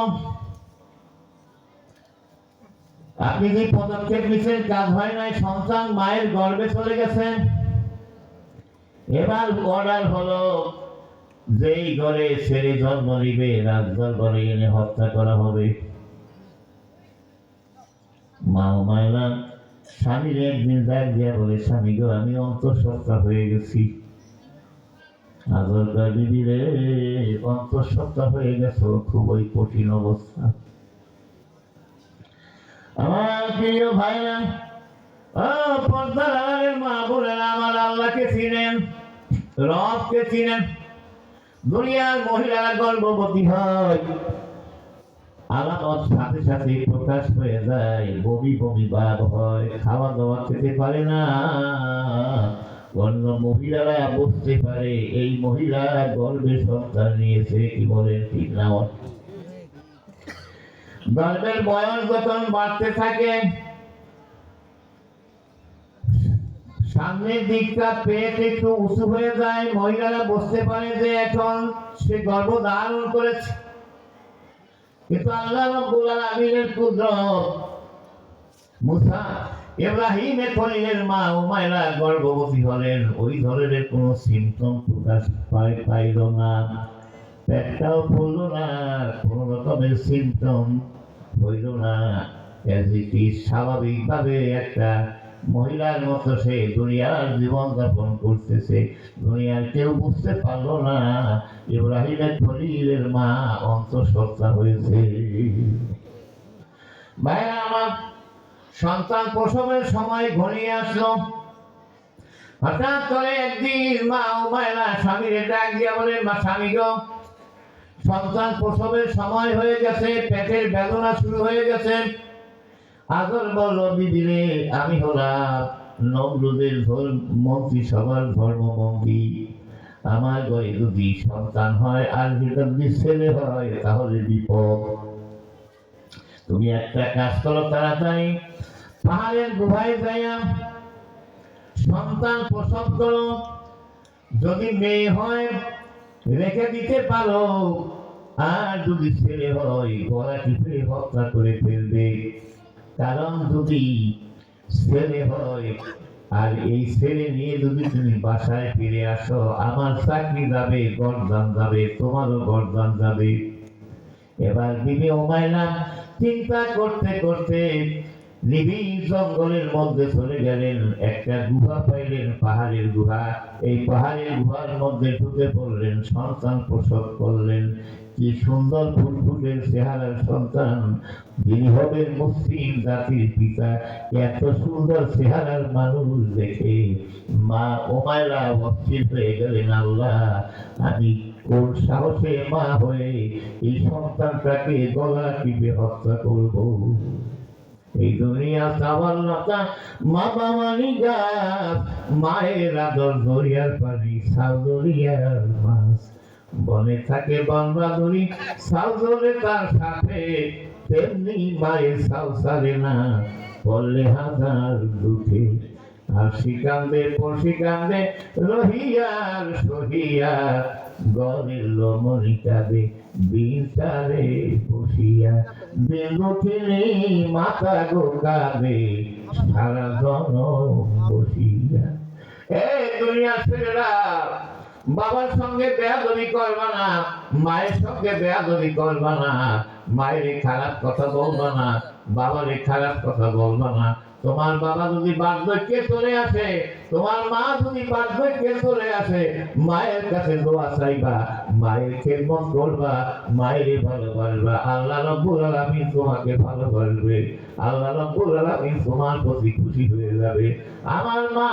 আপনি যে পদক্ষেপ নিচ্ছেন কাজ হয় নাই, সন্তান মায়ের গর্ভে চলে গেছেন। এবার অর্ডার হলো যেই ঘরে ছেলে জন্ম নিবে রাজদর ঘরে এনে হত্যা করা হবে। মা উমাইরা স্বামীর একদিন ডাক দিয়া বলে, স্বামী গো, আমি অন্তঃসত্ত্বা হয়ে গেছি। আজরকার বিবি রে, অন্তঃসত্ত্বা হয়ে গেছো, খুবই কঠিন অবস্থা। আমার প্রিয় ভাইরা, পর্দার আড়ালের মা বোনেরা, আমার আল্লাহকে চিনেন, রবকে চিনেন। দুনিয়ার মহিলারা গর্ভবতী হয়, আলামত সাথে সাথে প্রকাশ হয়ে যায়, বমি বমি ভাব হয়, খাওয়া দাওয়া খেতে পারে না। অন্য মহিলারা বুঝতে পারে এই মহিলা গর্ভে সন্তান নিয়েছে। কি বলেন, ঠিক না? গর্ভের বয়স যখন বাড়তে থাকে, সামনের দিকটা পেট একটু উঁচু হয়ে যায়, মহিলারা বুঝতে পারে যে এখন সে গর্ভ ধারণ করেছে। কিন্তু আল্লাহ রাব্বুল আলামিনের কুদরত, মুসা ইব্রাহিমের খলিলের মা উমাইরা গর্ভবতী হলেন, ওই ধরনের কোনো সিমটম প্রকাশ পাইল না, পেটটাও ফুলল না, কোন রকমের সিমটম হইল না। স্বাভাবিকভাবে একটা মহিলার মতো সে দুনিয়ার জীবন যাপন করতেছে। দুনিয়ার কেউ বুঝতে পারলো না ইব্রাহিমের খলিলের মা অন্তঃসত্ত্বা হয়েছে। ভাইরা আমার, সন্তান প্রসবের সময় ঘনিয়ে আসলো। হঠাৎ করে একদিন মা উমাইরা স্বামীর ডাক দিয়া বলে, মা, স্বামী গো, সন্তান প্রসবের সময় হয়ে গেছে, পেটের বেদনা শুরু হয়ে গেছে। আদর বলল, বিবি রে, আমি হলাম নমরুদের মন্ত্রিসভার ধর্মমন্ত্রী। আমার ঘরে যদি সন্তান হয় আর যেটা যদি ছেলে হয় তাহলে বিপদ। তুমি একটা কাজ করো, তাড়াতাড়ি পাহাড়ের গুহায় যাইয়া সন্তান প্রসব করো। যদি মেয়ে হয় রেখে দিতে পারো, আর যদি ছেলে হয় গলা টিপে হত্যা করে ফেলবে। কারণ যদি ছেলে হয় আর এই ছেলে নিয়ে যদি তুমি বাসায় ফিরে আসো, আমার চাকরি যাবে, গর্দান যাবে, তোমারও গর্দান যাবে। এবার বিবি উমাইরা চিন্তা করতে করতে নিবিড় জঙ্গলের মধ্যে চলে গেলেন। একটা গুহা পাইলেন, পাহাড়ের গুহা। এই পাহাড়ের গুহার মধ্যে ঢুকে পড়লেন, সন্তান প্রসব করলেন। কি সুন্দর ফুটফুটের চেহারার সন্তান, যিনি হবেন মুসলিম জাতির পিতা। এত সুন্দর চেহারার মানুষ দেখে মা উমাইরা অস্থির হয়ে গেলেন, আল্লাহ, আমি কোন সাহসে মা হয়ে এই সন্তানটাকে গলা টিপে হত্যা করব? এই দুনিয়া সাবাল্লাতা মা বাবানি গাছ, মায়ের আদর দরিয়ার পানি, সাল দরিয়ার মাছ। বনে থাকে বনবাদুরি, সাল ধরে তার সাথে, তেমনি মায়ের সাল সারে না, বললে হাজার দুঃখে। হাসি কান্দে পশি কান্দে রহিয়ার সহিয়া, গরের লমনি কাঁদে বিচারে বসিয়া। দিন উঠিলে মাথা গো কাঁদে সারা জন বসিয়া। এই দুনিয়ার ছেলেরা, বাবার সঙ্গে বেয়াদবি করবা না, মায়ের সঙ্গে বেয়াদবি করবা না, মায়ের খারাপ কথা বলবা না, বাবার খারাপ কথা বলবা না। তোমার বাবা যদি বার্ধক্যে চলে আসে, তোমার মা যদি বার্ধক্যে চলে আসে, মায়ের কাছে দোয়া চাইবা, মায়ের খেদমত করবা, মায়ের ভালোবাসবা, আল্লাহ রাব্বুল আলামিন তোমাকে ভালোবাসবে, আল্লাহ রাব্বুল আলামিন তোমার প্রতি খুশি হয়ে যাবে। আমার মা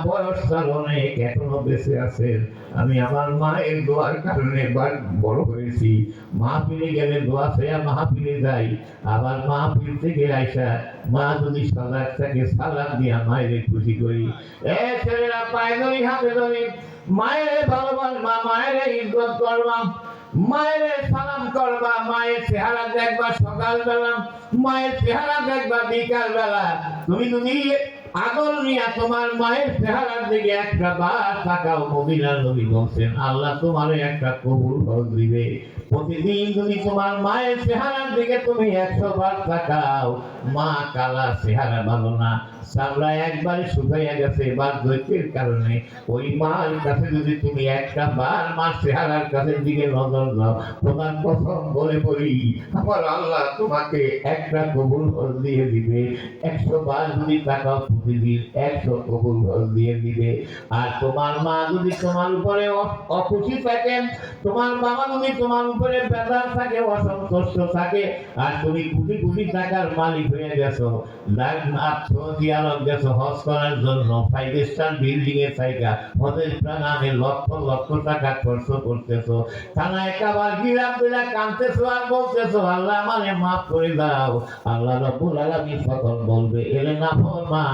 বয়স কারণে এখনো বেঁচে আছেন। আমি আমার মায়ের দোয়ার কারণে বড় হয়েছি। মাহফিলে গেলে দোয়া চেয়ে মাহফিলে যাই, আবার মাহফিল থেকে আইসা মা যদি সালাদ থাকে সালাদ দিয়া মায়ের খুশি করি। এ ছেলেরা পায়ে ধরি, হাতে ধরি, মায়ের ভালোবাসবা, মায়ের ইজ্জত করবা, মায়ের সালাম করবা, মায়ের চেহারা দেখবা সকালবেলা, মায়ের চেহারা দেখবা বিকাল বেলা। তুমি যদি আগল নিয়া তোমার মায়ের চেহারার দিকে একটা বার তাকাও, মদিনার নবী বলছেন আল্লাহ তোমার একটা কবুল হজ দিবে। প্রতিদিন যদি তোমার মায়ের চেহারার দিকে তুমি 100 বার তাকাও, মা কালা, চেহারা ভালো না, চামড়া একবারে শুকাইয়া গেছে বার্ধক্যের কারণে, ওই মার কাছে যদি তুমি একটা বার মার চেহারার কাছে দিকে নজর দাও, তোমার কসম বলে বলি আমার আল্লাহ তোমাকে একটা কবুল হজ দিয়ে দিবে। 100 বার যদি তাকাও প্রতিদিন 100 কবুল হজ দিয়ে দিবে। আর তোমার মা যদি তোমার উপরে অখুশি থাকে, তোমার বাবা যদি তোমার উপরে বেজার থাকে, অসন্তুষ্ট থাকে, আর তুমি কোটি কোটি টাকার মালিক হয়ে গেছো, সৌদি আরব গেছো হজ করার জন্য, 5 স্টার বিল্ডিং এর জায়গা, হজের প্রাণে লক্ষ লক্ষ টাকা খরচ করতেছো, থানায় কাবার গিরাম দিলা কাঁদতেছো আর বলতেছো আল্লাহ আমারে মাফ করে দাও। আল্লাহ রাব্বুল আলামিন তখন বলবে এলে না মা,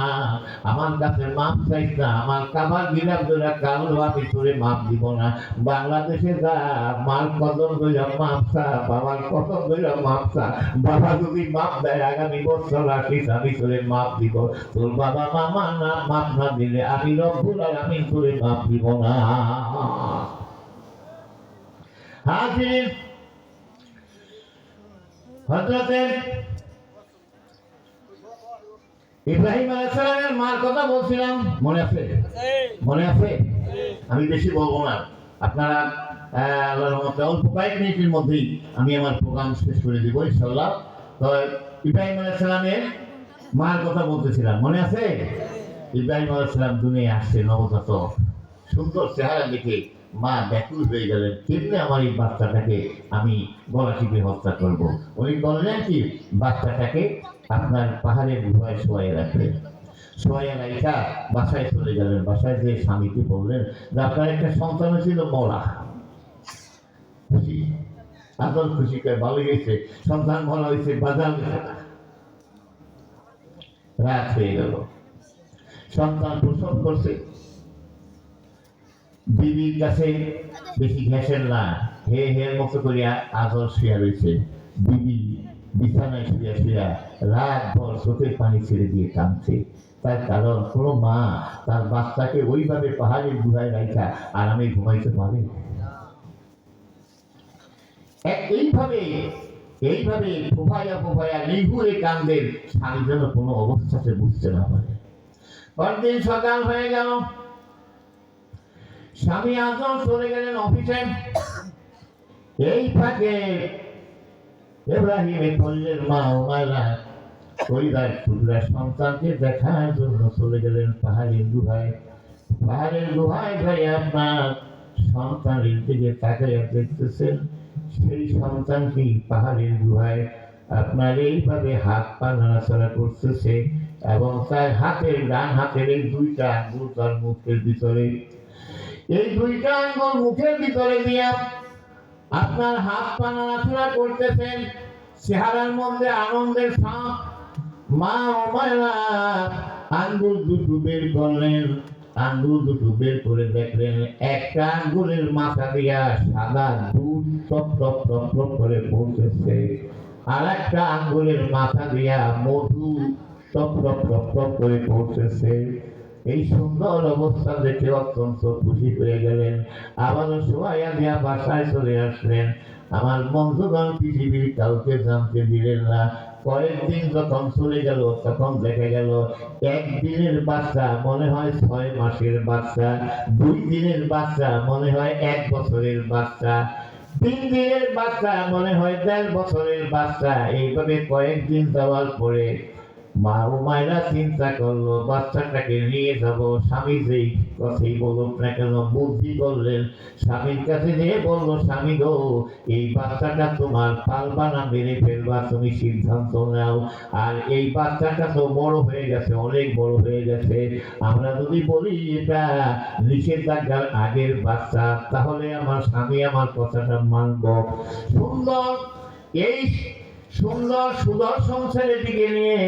আমার কাছে মাফ চাইছ না, আমার কাবার গিরাম দিলা কাঁদলো, আমি তোরে মাফ দিব না। বাংলাদেশে যা মার কদম ধরে মাফ চা, বাবার কদম ধরে মাফ চা, বাবা যদি মাফ দেয় আগামী বছর আসিস আমি তোরে মাফ দিব। তোর বাবা মামা না মাফ না দিলে আমি রব্বুল আলামিন তোরে মাফ দিব না। হাজির হযরতে ইব্রাহিম আলাইহিস সালামের মার কথা বলছিলাম, মনে আছে? মনে আছে? আমি বেশি বলবো না, আপনারা আল্লাহর রহমতে অল্প কয়েক মিনিটের মধ্যেই আমি আমার প্রোগ্রাম শেষ করে দিব ইনশাআল্লাহ। তো ইব্রাহিম আলাইহিস সালামের মার কথা বলতেছিলাম, মনে আছে? ইব্রাহিম আলাইহিস সালাম দুনিয়ায় আসছে নবজাতক, সুন্দর চেহারা দেখে মা ব্যাকুল হয়ে গেলেন, কেমনে আমার এই বাচ্চাটাকে আমি গলা টিপে হত্যা করব। উনি বললেন কি বাচ্চাটাকে আপনার পাহাড়ের গুহায় শোয়াই রাখলেন। শোয়াই রাইখা বাসায় চলে গেলেন। বাসায় যে স্বামীকে বললেন যে আপনার একটা সন্তান ছিল মরা, খুশি, আদর খুশি করে ভালো গেছে, সন্তান মরা হয়েছে, বাজার রাত হয়ে গেল, সন্তান প্রসব করছে। বিবির কাছে বেশি ঘেঁষেন না, হে হের মতো করিয়া আদর শুয়া রয়েছে। বিবি বিছানায় শুয়া শুয়া রাত ভর চোখের পানি ছেড়ে দিয়ে কাঁদছে। তার কারণ কোনো মা তার বাচ্চাকে ওইভাবে পাহাড়ের গুহায় রাখা আরামে ঘুমাইতে পারে? এইভাবে এইভাবে ফোফাইয়া ফোফাইয়া নিঘুরে কান্দের স্বামী যেন কোনো অবস্থাতে বুঝতে না পারে। পরদিন সকাল হয়ে গেল, স্বামী আজম চলে গেলেন অফিসে। এই ফাঁকে ইব্রাহিমের কল্যের মা উমাইরা পরিবার টুকরা সন্তানকে দেখার জন্য চলে গেলেন পাহাড়ের গুহায়। পাহাড়ের গুহায় যাই আপনার সন্তানের দিকে তাকাইয়া দেখতেছেন, সেই সন্তানটি পাহাড়ের গুহায় আপনার এইভাবে হাত পা নাড়াচাড়া করতেছে এবং তার হাতের ডান হাতের এই 2টা আঙ্গুল তার মুখের ভিতরে, এই 2টা আঙ্গুল মুখের ভিতরে দিয়া আপনার হাত পা নাড়াচাড়া করতেছেন। চেহারার মধ্যে আনন্দের ছাপ। মা উমাইরা আঙ্গুল দুটো বের করলেন, আঙ্গুল দুটো বের করে দেখলেন একটা আঙ্গুলের মাথা দিয়া সাদা দুধ টপ টপ টপ টপ করে পড়তেছে, আর একটা আঙ্গুলের মাথা দিয়া মধু টপ টপ টপ টপ করে পড়তেছে। এই সুন্দর অবস্থা দেখে অত্যন্ত খুশি হয়ে গেলেন। আবারও শোয়াইয়া দিয়া বাসায় চলে আসলেন। আমার বন্ধুগণ পৃথিবীর কাউকে জানতে দিলেন না। কয়েকদিন যখন চলে গেল তখন দেখা গেল 1 দিনের বাচ্চা মনে হয় 6 মাসের বাচ্চা, 2 দিনের বাচ্চা মনে হয় 1 বছরের বাচ্চা, 3 দিনের বাচ্চা মনে হয় 1.5 বছরের বাচ্চা। এইভাবে কয়েকদিন যাওয়ার পরে মা উমাইরা চিন্তা করলো বাচ্চাটাকে নিয়ে যাব। স্বামী যেই কথাই বলুক না কেন বুদ্ধি করলেন, স্বামীর কাছে যেয়ে বললো, স্বামী গো, এই বাচ্চাটা তোমার পালবা না মেরে ফেলবা, তুমি সিদ্ধান্ত নাও। আর এই বাচ্চাটা তো বড় হয়ে গেছে, অনেক বড় হয়ে গেছে, আমরা যদি বলি এটা নিষেধাজ্ঞার আগের বাচ্চা, তাহলে আমার স্বামী আমার কথাটা মানব। সুন্দর এই সুন্দর সুদর্শন ছেলেটিকে নিয়ে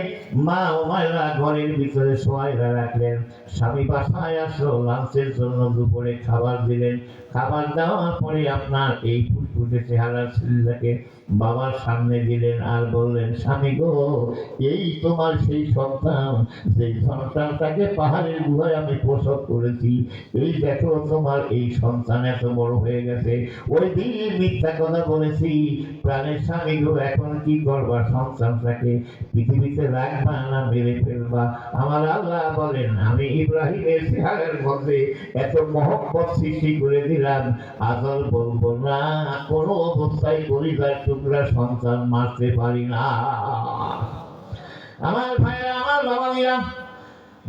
মা উমাইরা ঘরের ভিতরে শোয়াইয়া রাখলেন। স্বামী বাসায় আসলো, লাঞ্চের জন্য দুপুরে খাবার দিলেন। খাবার দেওয়ার পরে আপনার এই ফুটফুটে চেহারার ছেলেটাকে বাবার সামনে দিলেন আর বললেন, স্বামী গো, এই তোমার সেই সন্তান, যেই সন্তানটাকে পাহাড়ের গুহায় আমি প্রসব করেছি, এই দেখো তোমার এই সন্তান এত বড় হয়ে গেছে। ওই দিন মিথ্যা কথা বলেছি, প্রাণের স্বামী গো, এখন কি করবা? সন্তানটাকে পৃথিবীতে রাখবা না মেরে ফেলবা? আমার আল্লাহ বলেন, আমি ইব্রাহিমের চেহারার মধ্যে এত মহব্বত সৃষ্টি করে দিলাম, আদল বলবো না, কোনো অবস্থায় পরিবার টুকরা সন্তান মারতে পারি না। আমার ভাইরা, আমার বাবারা,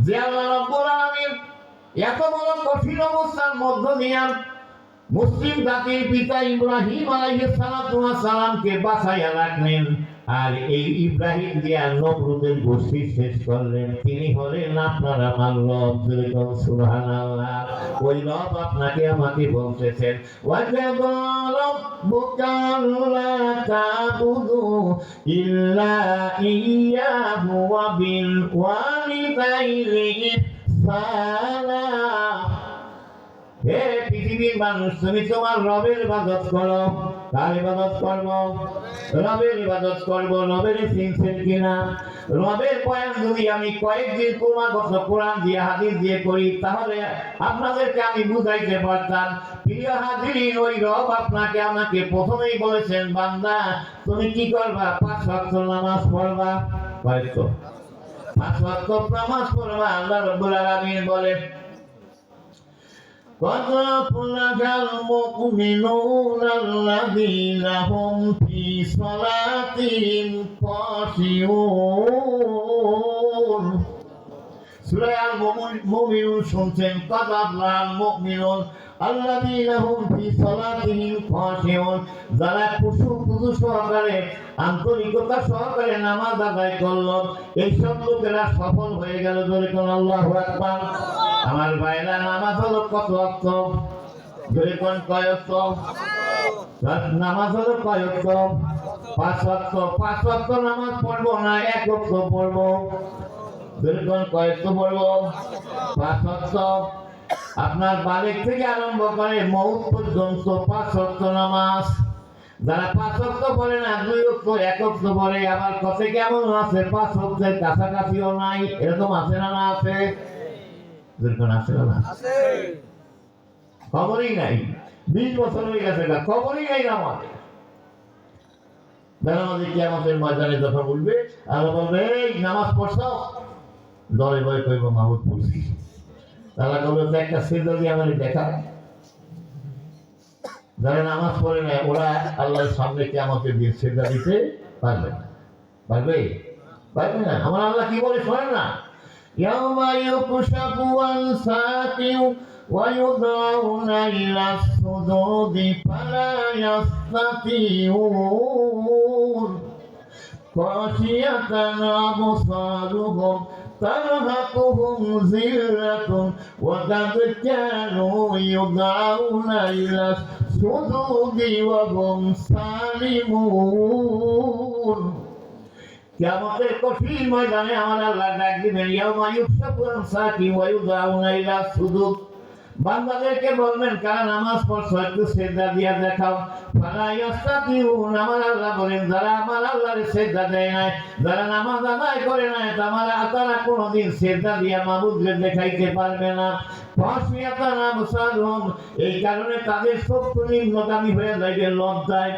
যে আল্লাহ রাব্বুল আলামিন এত বড় কঠিন অবস্থার মধ্য দিয়ে মুসলিম জাতির পিতা ইব্রাহিম আলাইহিস সালাতু ওয়াস সালামকে বাঁচাইয়া রাখলেন, আর এই ইব্রাহিম দিয়া নমরুদের গোষ্ঠী শেষ করলেন, তিনি হলেন আপনার আমার রব। সুবহানাল্লাহ। ওই রব আপনাকে আমাকে বলতেছেন, ওয়াজাবা রাব্বুকা আল্লা তা'বুদু ইল্লা ইয়্যাহু ওয়া বিল ওয়ালিদাইনি ইহসানা। হে পৃথিবীর মানুষ, তুমি তোমার রবের ইবাদত করো। কার ইবাদত করব? রবের ইবাদত করব। রবের চিনছেন কিনা? রবের বয়ান যদি আমি কয়েকদিন ক্রমাগত কোরআন দিয়ে হাদিস দিয়ে করি, তাহলে আপনাদেরকে আমি বুঝাইতে পারতাম। প্রিয় হাজিরিন, ওই রব আপনাকে আমাকে প্রথমেই বলেছেন, বান্দা তুমি কি করবা? 5 ওয়াক্ত নামাজ পড়বা। কয়েক? 5 ওয়াক্ত নামাজ পড়বা। আল্লাহ রাব্বুল আলামিন বলেন, قد أفلح المؤمنون الذين هم في صلاتهم خاشعون। সূরা আল মুমিনুন শুনছেন, قد أفلح المؤمنون الذين هم في صلاتهم خاشعون। যারা খুশু সহকারে, আন্তরিকতা সহকারে নামাজ আদায় করল, এই সব লোকেরা সফল হয়ে গেল। জোরে কোন আল্লাহু আকবার। আমার ভাইরা, নামাজ হলো কত ওয়াক্ত? জোরে কোন কয় ওয়াক্ত? নামাজ হলো কয় ওয়াক্ত? 5 ওয়াক্ত। 5 ওয়াক্ত নামাজ পড়বো না 1 ওয়াক্ত পড়বো? জোরে কোন কয় ওয়াক্ত পড়বো? 5 ওয়াক্ত। আপনার বালিগ থেকে আরম্ভ করে মউত পর্যন্ত 5 ওয়াক্ত নামাজ। যারা 5 ওয়াক্ত পড়ে না, 2 ওয়াক্ত 1 ওয়াক্ত পড়ে, আবার কত কেমন আছে 5 ওয়াক্তের কাছাকাছিও নাই, এরকম আছে না? না আছে? যেরকম আছে না? আছে। খবরই নাই। 20 বছর হয়ে গেছে, খবরই নাই আমাদের। বেলামাজি কিয়ামতের ময়দানে যখন উঠবে, আল্লাহ বলবে, এই নামাজ পড়ছো? দলে ভয় কইব, মাহমুদ পড়ছি। তারা বলবে, একটা সিজদা দিয়ে আমাদের দেখা। যারা নামাজ পড়ে না, ওরা আল্লাহর সামনে কিয়ামতের দিন সিজদা দিতে পারবে না। পারবে? পারবে না। আমার আল্লাহ কি বলে শোনেন না? يوم يكشف عن ساق ويدعون إلى السجود فلا يستطيعون خاشعة أبصارهم ترهقهم ذلة وقد كانوا يدعون إلى السجود وهم سالمون। কিয়ামতের কঠিন ময়দানে আমার আল্লাহ ডাক দিবেন, ইয়াউমা ইউকশাফু আন সাকি ওয়া ইউদাউনা ইলা সুজুদ। বান্দাদেরকে বলবেন, কারা নামাজ পড়ছো একটু সিজদা দিয়া দেখাও। ফালা ইয়াস্তাতিউন। আমার আল্লাহ বলেন, যারা আমার আল্লাহর সিজদা দেয় না, যারা নামাজ আদায় করে না, তারা কোনোদিন সিজদা দিয়া মাবুদকে দেখাইতে পারবে না। খাশিয়াতান আবসারুহুম। এই কারণে তাদের চক্ষু নিম্নগামী হয়ে যাবে লজ্জায়।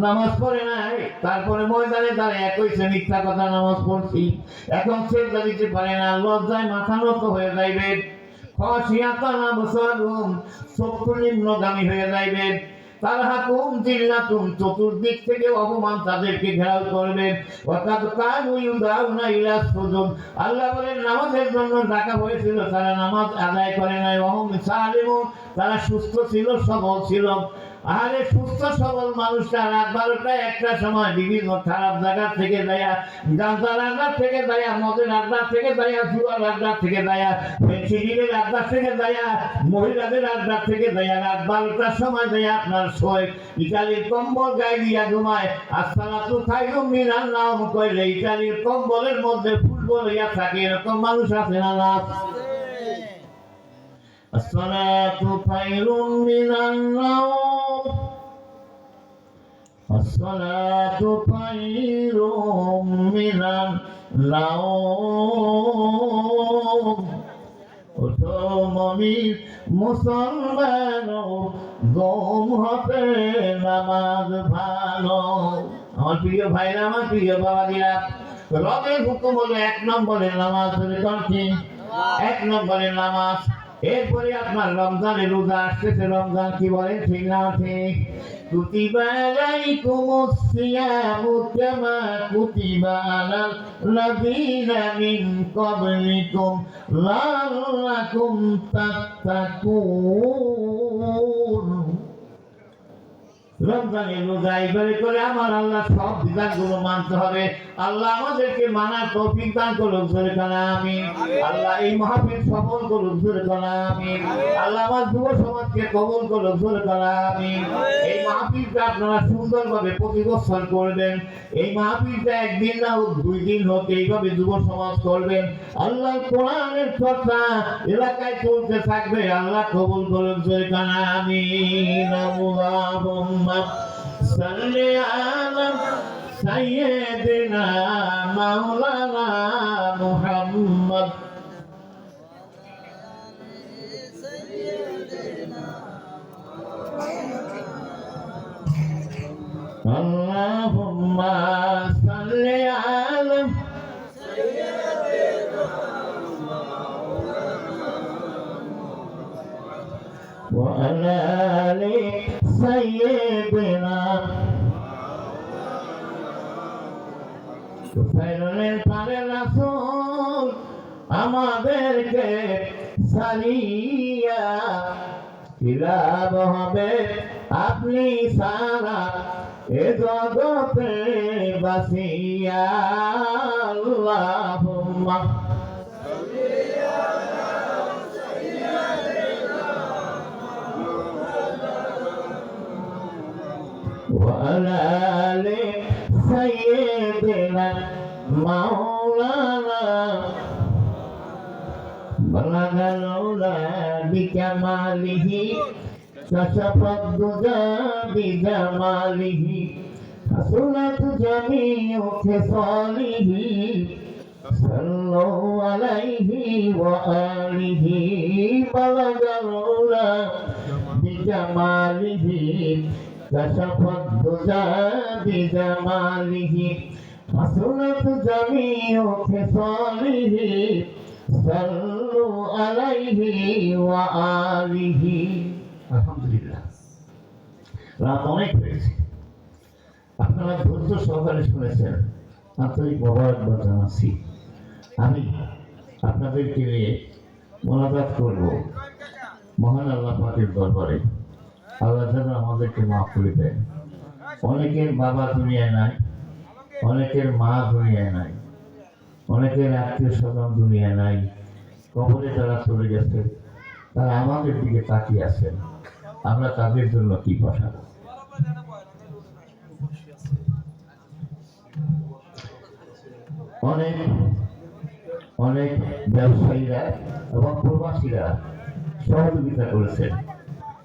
নামাজ পড়ে নাই, তারপরে ময়দানে দাঁড়িয়ে কইছে মিথ্যা কথা, নামাজ পড়ছি, এখন সিজদা দিতে পারে না, লজ্জায় মাথা নত হয়ে যাইবে। খাশিয়াতান আবসারুহুম। চক্ষু নিম্নগামী হয়ে যাইবে। তারহাকুম জিল্লাতুন, চতুর্দিক থেকে অপমান তাদেরকে ঘেরাও করবেন। ওয়াকাদ কানু ইউদাউনা ইলা সুজুদ, আল্লাহ বলেন নামাজের জন্য ডাকা হয়েছিল, তারা নামাজ আদায় করে নাই। ওয়াহুম সালিমুন, তারা সুস্থ ছিল, সবল ছিল। আরে সুস্থ সবল মানুষরা রাত 12টা 1টার সময় বিভিন্ন খারাপ জায়গা থেকে দেয়া, গাঁজার আড্ডা থেকে দেয়া, মদের আড্ডা থেকে দেয়া, জুয়ার আড্ডা থেকে দেয়া, ফেন্সিডিলের আড্ডা থেকে দেয়া, মহিলাদের আড্ডা থেকে দেয়া, রাত 12টার সময় দেয়া আপনার শোয়, ইটালির কম্বল গায়ে দিয়া ঘুমায়। আসসালাতু খায়রুম মিনান নাওম কইলে ইটালির কম্বলের মধ্যে ফুটবল হইয়া থাকে, এরকম মানুষ আছে না? না। আসসালাতু খায়রুম মিনান নাওম, আসসালাতু খায়রুম মিনান নাওম। ওঠো মুমিন মুসলমান, ঘুম হবে নামাজ ভালো। আমার প্রিয় ভাইরা, আমার প্রিয় বাবাদিরা, রবের হুকুম হলো 1 নম্বরের নামাজ। কি 1 নম্বরের নামাজ? এরপরে আপনার রমজানের রোজা আসতেছে। রমজান কি বলেন, ঠিক না? ঠিক। কুতিবা আলাইকুমুস সিয়ামু কামা কুতিবা আলাল লাযীনা মিন ক্বাবলিকুম লাআল্লাকুম তাত্তাকুন। রমজানের রোজা এইভাবে করে আমার আল্লাহ সব বিধানগুলো মানতে হবে। আল্লাহ আমাদেরকে মানার তৌফিক দান করুন, জোরে বলেন আমিন। আল্লাহ এই মাহফিল সফল করুন, জোরে বলেন আমিন। আল্লাহ আমার যুব সমাজকে কবুল করুন, জোরে বলেন আমিন। এই মাহফিলটা আপনারা সুন্দরভাবে প্রতি বছর করবেন। এই মাহফিলটা 1 দিন না হোক, 2 দিন হোক, এইভাবে যুব সমাজ করবেন। আল্লাহ কোরআনের চর্চা এলাকায় চলতে থাকবে। আল্লাহ কবুল করুন, জোরে বলেন আমিন। আল্লাহুম্মা সাল্লি আলা সাইয়্যিদিনা মাওলানা মুহাম্মদ। আল্লাহুম্মা সাল্লি আলা সাইয়্যিদিনা ওয়া আলা আলি সাইয়্যিদিনা। ফেরনের পারে রাসূল আমাদেরকে সালিয়া কিলাব হবে আপনি সারা এ জগতে বাসিয়া। আল্লাহুম্মা وعلى آل سيدنا مولانا بلغ العلا بكماله كشف الدجى بجماله حسنت جميع خصاله صلوا عليه وآله بلغ العلا بجماله كشف الدجى بجماله حسنت جميع خصاله صلوا عليه وآله। আলহামদুলিল্লাহ, রাত অনেক হয়েছে, আপনারা ধৈর্য সহকারে শুনেছেন, আন্তরিক মোবারকবাদ জানাচ্ছি। আমি আপনাদেরকে নিয়ে মোনাজাত করব মহান আল্লাহ পাকের দরবারে। আল্লাহ যেন আমাদেরকে মাফ করে দেন। অনেকের বাবা দুনিয়ায় নাই, অনেকের মা দুনিয়ায় নাই, অনেকের আত্মীয় স্বজন দুনিয়ায় নাই, কবরে তারা চলে গেছে। তারা আমাদের দিকে তাকিয়ে আছেন, আমরা তাদের জন্য কি পাঠাবো? অনেক অনেক ব্যবসায়ীরা এবং প্রবাসীরা সহযোগিতা করেছেন,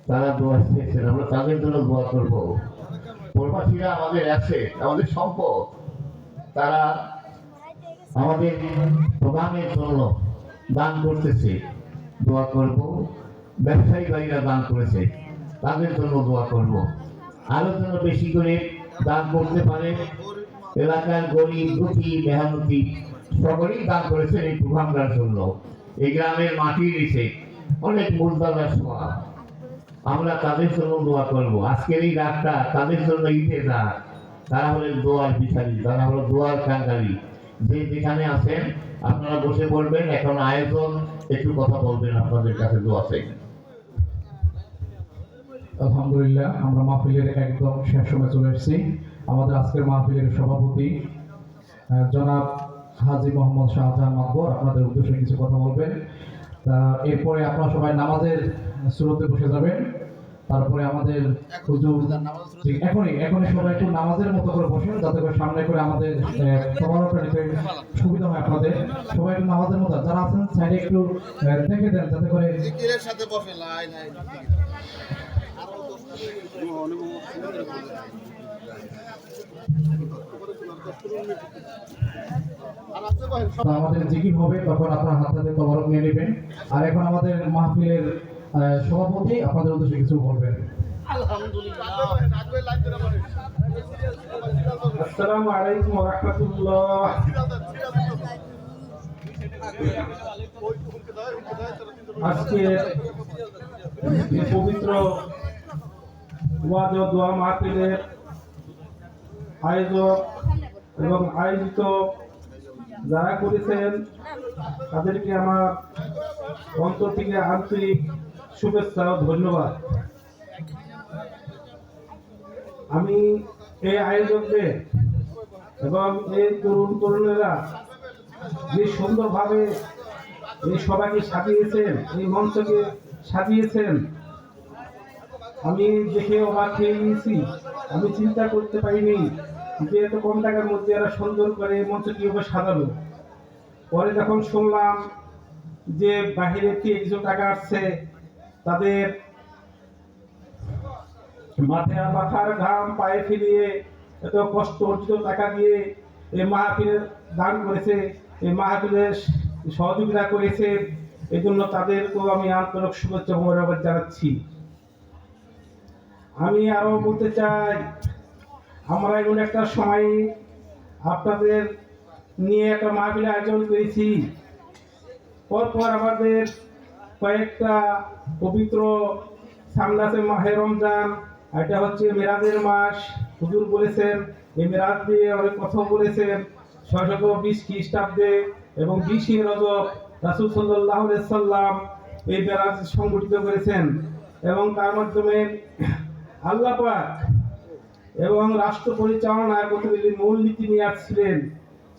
তারা দোয়া চেয়েছেন, আমরা তাদের জন্য দোয়া করব। প্রবাসীরা আমাদের আছে, আমাদের সম্পদ, তারা আমাদের প্রধানের জন্য দান করতেছে, দোয়া করব। ব্যবসায়ী ভাইরা দান করেছে, তাদের জন্য দোয়া করব। আরো যেন বেশি করে দান করতে পারে। এলাকার গরিব দুঃখী মেহনতি সকলেই দান করেছেন এই প্রোগ্রামটার জন্য। এই গ্রামের মাটি নিচে অনেক মূলদাতার সভা, আমরা তাদের জন্য দোয়া করব। আজকের এই রাতটা তাদের জন্য ঈদের রাত। তারা হলেন দোয়ার বিচারী, তারা হলো দোয়ার কাঙ্গালি। যে যেখানে আছেন আপনারা বসে পড়বেন। এখন আয়োজন একটু কথা বলবেন, আপনাদের কাছে দোয়া চাইবেন। আলহামদুলিল্লাহ, আমরা মাহফিলের একদম শেষ সময় চলে এসেছি। আমাদের আজকের মাহফিলের সভাপতি জনাব হাজী মোহাম্মদ শাহজাহান মাকবর আপনাদের উদ্দেশ্যে কিছু কথা বলবেন। তা এরপরে আপনারা সবাই নামাজের সুরতে বসে যাবেন। তারপরে আমাদের হুজুর এখনই সবাই একটু নামাজের মতো করে বসেন, যাতে করে সামনে করে আমাদের সমালোচনা নিতে সুবিধা হয় আপনাদের। সবাই একটু নামাজের মতো, যারা আছেন সাইডে একটু দেখে দেন, যাতে করে জিকিরের সাথে বসে লাইন তা আমাদের জিকির হবে, তখন আপনারা হাত হাতে তবারক নিয়ে নেবেন। আর এখন আমাদের মাহফিলের সভাপতি আপনাদের উদ্দেশ্যে কিছু বলবেন। আসসালামু আলাইকুম ওয়া রাহমাতুল্লাহ। আজকে এই পবিত্র ওয়াজ ও দোয়া মাহফিলের আয়োজক এবং আয়োজিত যারা করেছেন তাদেরকে আমার অন্তর থেকে আন্তরিক শুভেচ্ছা ও ধন্যবাদ। আমি এই আয়োজকদের এবং এই তরুণ তরুণীরা যে সুন্দরভাবে এই সবাইকে সাজিয়েছেন, এই মঞ্চকে সাজিয়েছেন, আমি দেখে অবাক হয়ে গিয়েছি। আমি চিন্তা করতে পারিনি যে এত কম টাকার মধ্যে এরা সুন্দর করে এই মঞ্চ কিভাবে সাজালো। পরে যখন শুনলাম যে বাহিরে থেকে কিছু টাকা আসছে, তাদের মাথার ঘাম পায়ে ফেলিয়ে এত কষ্ট অর্জিত টাকা দিয়ে এই মাহফিলের দান করেছে, এই মাহফিলের সহযোগিতা করেছে, এই জন্য তাদেরকেও আমি আন্তরিক শুভেচ্ছা ও মোবারকবাদ জানাচ্ছি। আমি আরো বলতে চাই, আমরা এমন একটা সময় আপনাদের নিয়ে একটা মাহফিলের আয়োজন করেছি। পরপর আমাদের কয়েকটা পবিত্র সামনে আছে মাহে রমজান, এটা হচ্ছে মেরাজের মাস। হুজুর বলেছেন এই মেরাজ দিয়ে অনেক কথা বলেছেন। 620 খ্রিস্টাব্দে এবং 20 রজব রাসূল সাল্লাল্লাহু আলাইহি সাল্লাম এই মেরাজ সংগঠিত করেছেন এবং তার মাধ্যমে আল্লাহ পাক এবং রাষ্ট্র পরিচালনার কতগুলি মূলনীতি নিয়ে আসছিলেন।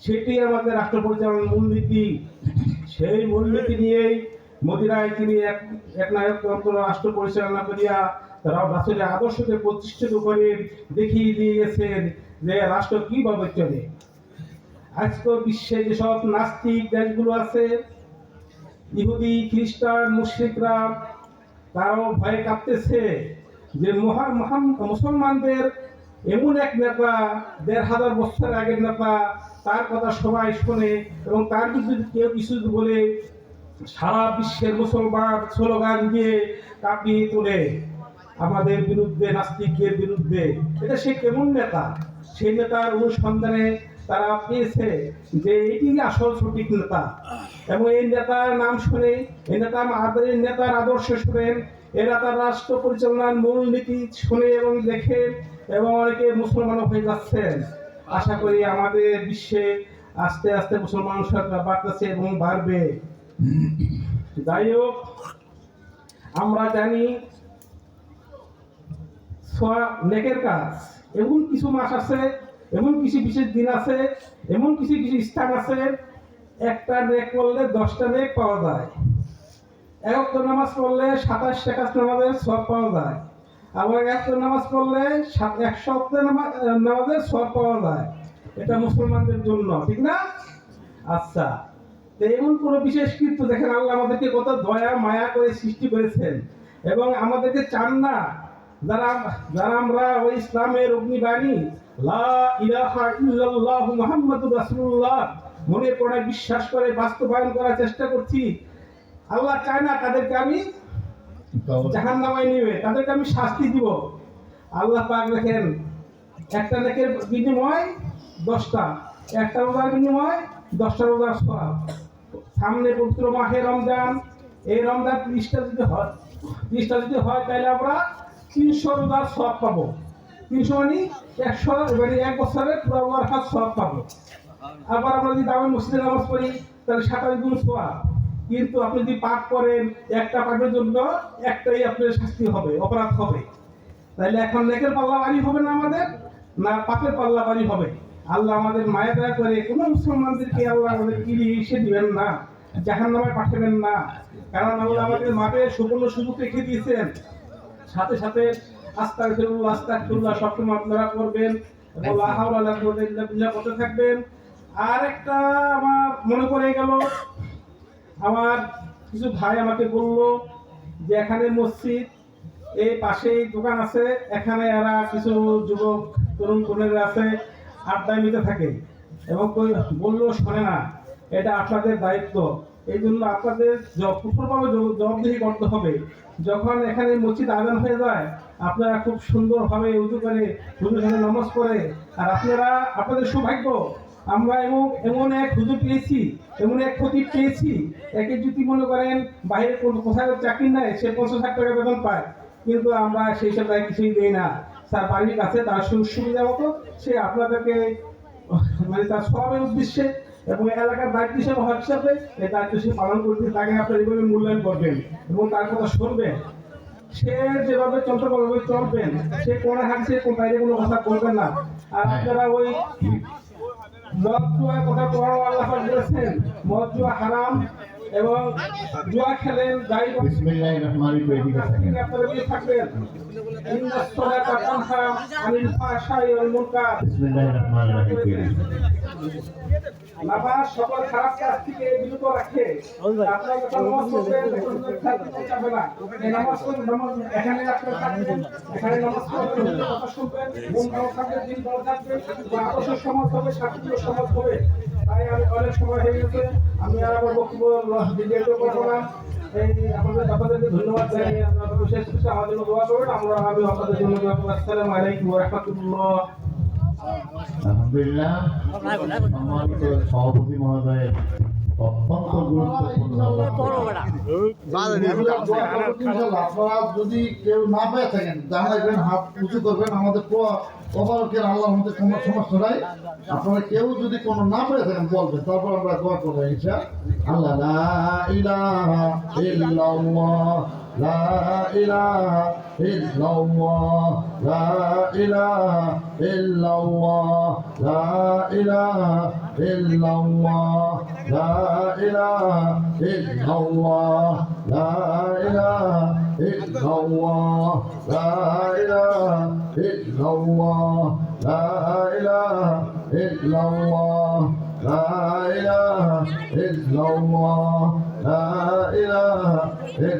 সেটি আমাদের রাষ্ট্র পরিচালনার মূলনীতি। সেই মূলনীতি নিয়েই মদিনায় তিনি এক নায়কতন্ত্র রাষ্ট্র পরিচালনা করিয়া তারা রাষ্ট্রের আদর্শকে প্রতিষ্ঠিত করে দেখিয়ে দিয়ে গেছেন যে রাষ্ট্র কিভাবে চলে। আজকে বিশ্বে যেসব নাস্তিক দেশগুলো আছে, ইহুদি খ্রিস্টান মুশরিকরা, তারাও ভয়ে কাঁপতেছে যে মহান মুসলমানদের এমন এক নেতা, ১৫০০ বছর আগের নেতা, তার কথা সবাই শোনে এবং তার বিরুদ্ধে কেউ কিছু বলে সারা বিশ্বের মুসলমান স্লোগান দিয়ে কাঁপিয়ে তোলে আমাদের বিরুদ্ধে, নাস্তিকদের বিরুদ্ধে। এটা সে কেমন নেতা? সেই নেতার অনুসন্ধানে তারা পেয়েছে যে এটি আসল সঠিক নেতা এবং এই নেতার নাম শুনে, এই নেতার আদর্শ শুনেন, এরা তার রাষ্ট্র পরিচালনার মূলনীতি শুনে এবং দেখে এবং অনেকে মুসলমান হয়ে যাচ্ছেন। আশা করি আমাদের বিশ্বে আস্তে আস্তে মুসলমান সংখ্যা বাড়তেছে এবং বাড়বে। যাই হোক, আমরা জানি নেকের কাজ, এমন কিছু মাস আছে, এমন কিছু বিশেষ দিন আছে, এমন কিছু স্থান আছে, একটা নেক করলে 10টা নেক পাওয়া যায়। এক ওয়াক্ত নামাজ পড়লে 27 রাকাত নামাজের সওয়াব পাওয়া যায়। আবার এক ওয়াক্ত নামাজ পড়লে 100 ওয়াক্ত নামাজের সওয়াব পাওয়া যায়। এটা মুসলমানদের জন্য, ঠিক না? আচ্ছা, তো এমন কোন বিশেষ কৃত্য দেখেন, আল্লাহ আমাদেরকে কত দয়া মায়া করে সৃষ্টি করেছেন এবং আমাদেরকে চান না যারা আমরা ওই ইসলামের অগ্নিবাণী লা ইলাহা ইল্লাল্লাহু মুহাম্মাদুর রাসূলুল্লাহ মনে পড়ে বিশ্বাস করে বাস্তবায়ন করার চেষ্টা করছি, আল্লাহ চায় না তাদেরকে আমি জাহান্নামে নিবে, তাদেরকে আমি শাস্তি দিব। আল্লাহ পাক দেখেন, একটা নেকের বিনিময় 10টা, একটা রোজার বিনিময় 10টা রোজার সওয়াব। সামনে পবিত্র মাহে রমজান, এই রমজান 30টা যদি হয় তাহলে আমরা 300 রোজার সওয়াব পাবো। 300 মানে 100, মানে 1 বছরের পুরো রোজার হাত সওয়াব পাবো। আবার আমরা যদি দামি মসজিদে নামাজ পড়ি তাহলে 27 গুণ সওয়াব। কিন্তু আপনি যদি পাপ করেন, একটা পাপের জন্য একটাই আপনার শাস্তি হবে, অপরাধ হবে। তাহলে এখন নেকের পাল্লা বাড়ি হবে না আমাদের, না পাপের পাল্লা বাড়ি হবে? আল্লাহ আমাদের মায়া দয়া করে কোনো মুসলমানদেরকে আল্লাহ আমাদের ইসে দিবেন না, জাহান্নামে পাঠাবেন না। কারণ আল্লাহ আমাদের মাপে সুবর্ণ সুযোগ রেখে দিয়েছেন। সাথে সাথে আস্তাগফিরুল্লাহ সবসময় আপনারা করবেন এবং লা হাওলা ওয়ালা কুওয়াতা ইল্লা বিল্লাহ করতে থাকবেন। আর একটা আমার মনে পড়ে গেল, আমার কিছু ভাই আমাকে বলল যে এখানে মসজিদ, এই পাশেই দোকান আছে, এখানে এরা কিছু যুবক তরুণ তরুণীরা আছে, আড্ডায় নিতে থাকে এবং বললেও শোনে না। এটা আপনাদের দায়িত্ব, এই জন্য আপনাদের কঠোরভাবে জবাবদিহি করতে হবে। যখন এখানে মসজিদ আজান হয়ে যায়, আপনারা খুব সুন্দরভাবে উজু করে হুজুর সাথে নামাজ পড়ে, আর আপনাদের সৌভাগ্য, আমরা এমন এক হুজুর পেয়েছি, এমন এক খতিব পেয়েছি, একে যদি মনে করেন বাইরে কোথাও চাকরি নাই, সে 50,000 টাকা বেতন পায়, কিন্তু আমরা সেই সব কিছুই দিই না। তার বাড়ির কাছে তার সুবিধা মতো সে আপনাদেরকে মানে তার সবের উদ্দেশ্যে এবং এলাকার দায়িত্ব হিসেবে হিসাবে এই দায়িত্ব সে পালন করতে, তাকে আপনার এইভাবে মূল্যায়ন করবেন এবং তার কথা শুনবেন। সে যেভাবে চলতে পারবে চলবেন, সে কোনো হাঁটছে বাইরে কোনো কথা বলবেন না। আর আপনারা ওই মদ জুয়ার কথা কোরআন আল্লাহ পাক বলেছেন, মদ জুয়া হারাম এবং জুয়া খেলেন বিসমিল্লাহির রহমানির রহিম। আপনারা কি থাকবেন? ইন্নাস সালাতা তানহা আনিল ফাহশাই ওয়াল মুনকার। বিসমিল্লাহির রহমানির রহিম। নামাজ সকল খারাপ কাজ থেকে বিরত রাখে। আপনারা যখন নামাজ পড়বেন তখন খেলতে যাবে না। এই নামাজ এখানে আপনারা থাকবেন, এখানে নামাজ পড়বেন, কথা শুনবেন, মন ভালো থাকবে, দিন ভালো থাকবে, আদর্শের সমাজ হবে, শান্তির সমাজ হবে। তাই আমি অনেক সময় হয়ে গেছে, আমি আর আমার বক্তব্য দীর্ঘায়িত করবো না। এই আপনাদেরকে ধন্যবাদ জানিয়ে আপনারা বিশেষ কিছু আমার জন্য দোয়া করবেন। আমি আপনাদের জন্য দোয়া করব। আসসালামু আলাইকুম ওয়া রাহমাতুল্লাহ। আলহামদুলিল্লাহ, সম্মানিত সভাপতি মহোদয়ের অত্যন্ত গুরুত্বপূর্ণ আপনারা যদি কেউ না পেয়ে থাকেন, জানাবেন, হাত উঁচু করবেন। আমাদের ওভারকের আল্লাহর মধ্যে কোনো সমস্যা নাই। আপনারা কেউ যদি কোনো না পেয়ে থাকেন বলবেন, তারপর আমরা দোয়া করবো ইনশাআল্লাহ। লা ইলাহা ইল্লাল্লাহ, লা ইলাহা ইল্লাল্লাহ, লা ইলাহা ইল্লাল্লাহ, লা ইলাহা ইল্লাল্লাহ, লা ইলাহা ইল্লাল্লাহ, লা ইলাহা ইল্লাল্লাহ, লা ইলাহা ইল্লাল্লাহ, লা ইলাহা ইল্লাল্লাহ, লা ইলাহা ইল্লাল্লাহ, লা ইলাহা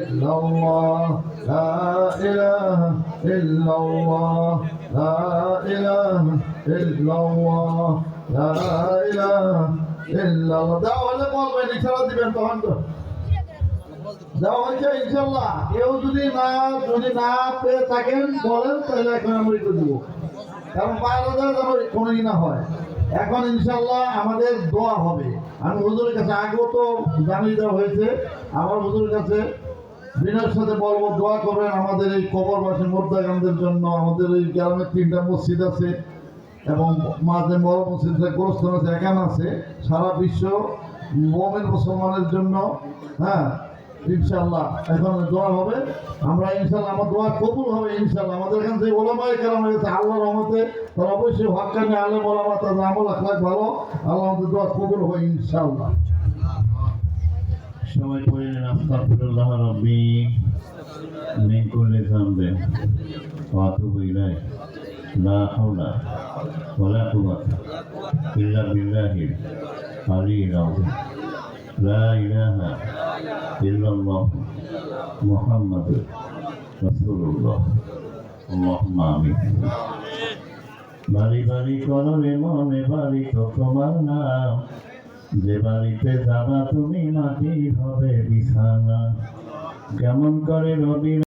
ইল্লাল্লাহ, লা ইলাহা ইল্লাল্লাহ, লা ইলাহা ইল্লাল্লাহ, লা ইলাহা ইল্লাল্লাহ। দেওয়া হলে বলবেন, ইশারা দিবেন, তখন তো দেওয়া হয়েছে ইনশাল্লাহ। কেউ যদি না পেয়ে থাকেন বলেন, তাহলে এখন আমরা করে দেবো, কারণ বাইরে যেন কোনো না হয়। এখন ইনশাল্লাহ আমাদের দোয়া হবে। আমি হুজুরের কাছে আগেও তো জানিয়ে দেওয়া হয়েছে, আমার হুজুরের কাছে বিনয়ের সাথে বলবো দোয়া করবেন আমাদের এই কবরবাসী মুর্দাগানদের জন্য। আমাদের এই গ্রামে 3টা মসজিদ আছে এবং মাঝে বড় মসজিদ গোরস্থান আছে, এখানে আছে, সারা বিশ্ব মুমিন মুসলমানের জন্য। হ্যাঁ ইনশাল্লাহ এখন দোয়া হবে, আমরা ইনশাল্লাহ আমার দোয়া কবুল হবে ইনশাল্লাহ। আমাদের এখান থেকে ওলামায়ে কেরাম হয়েছে আল্লাহর রহমতে, তারা অবশ্যই হক্কানি আলেম ওলামা, তাদের আমল আখলাক ভালো, আল্লাহ আমাদের দোয়া কবুল হবে ইনশাল্লাহ। সবাই পড়লেন আস্তাগফিরুল্লাহ রাব্বি মিন কুল্লি যামবিন ওয়া আতুবু ইলাইহি, লা হাওলা ওয়ালা কুওয়াতা ইল্লা বিল্লাহিল আলিয়্যিল আযীম, লা ইলাহা ইল্লাল্লাহ মুহাম্মাদুর রাসূলুল্লাহ। আল্লাহুম্মা আমিন। বাড়ি বাড়ি করো রে মনে, বাড়ি তো তোমার নাম, যে বাড়িতে যাবা তুমি মাটি হবে বিছানা। কেমন করে রবি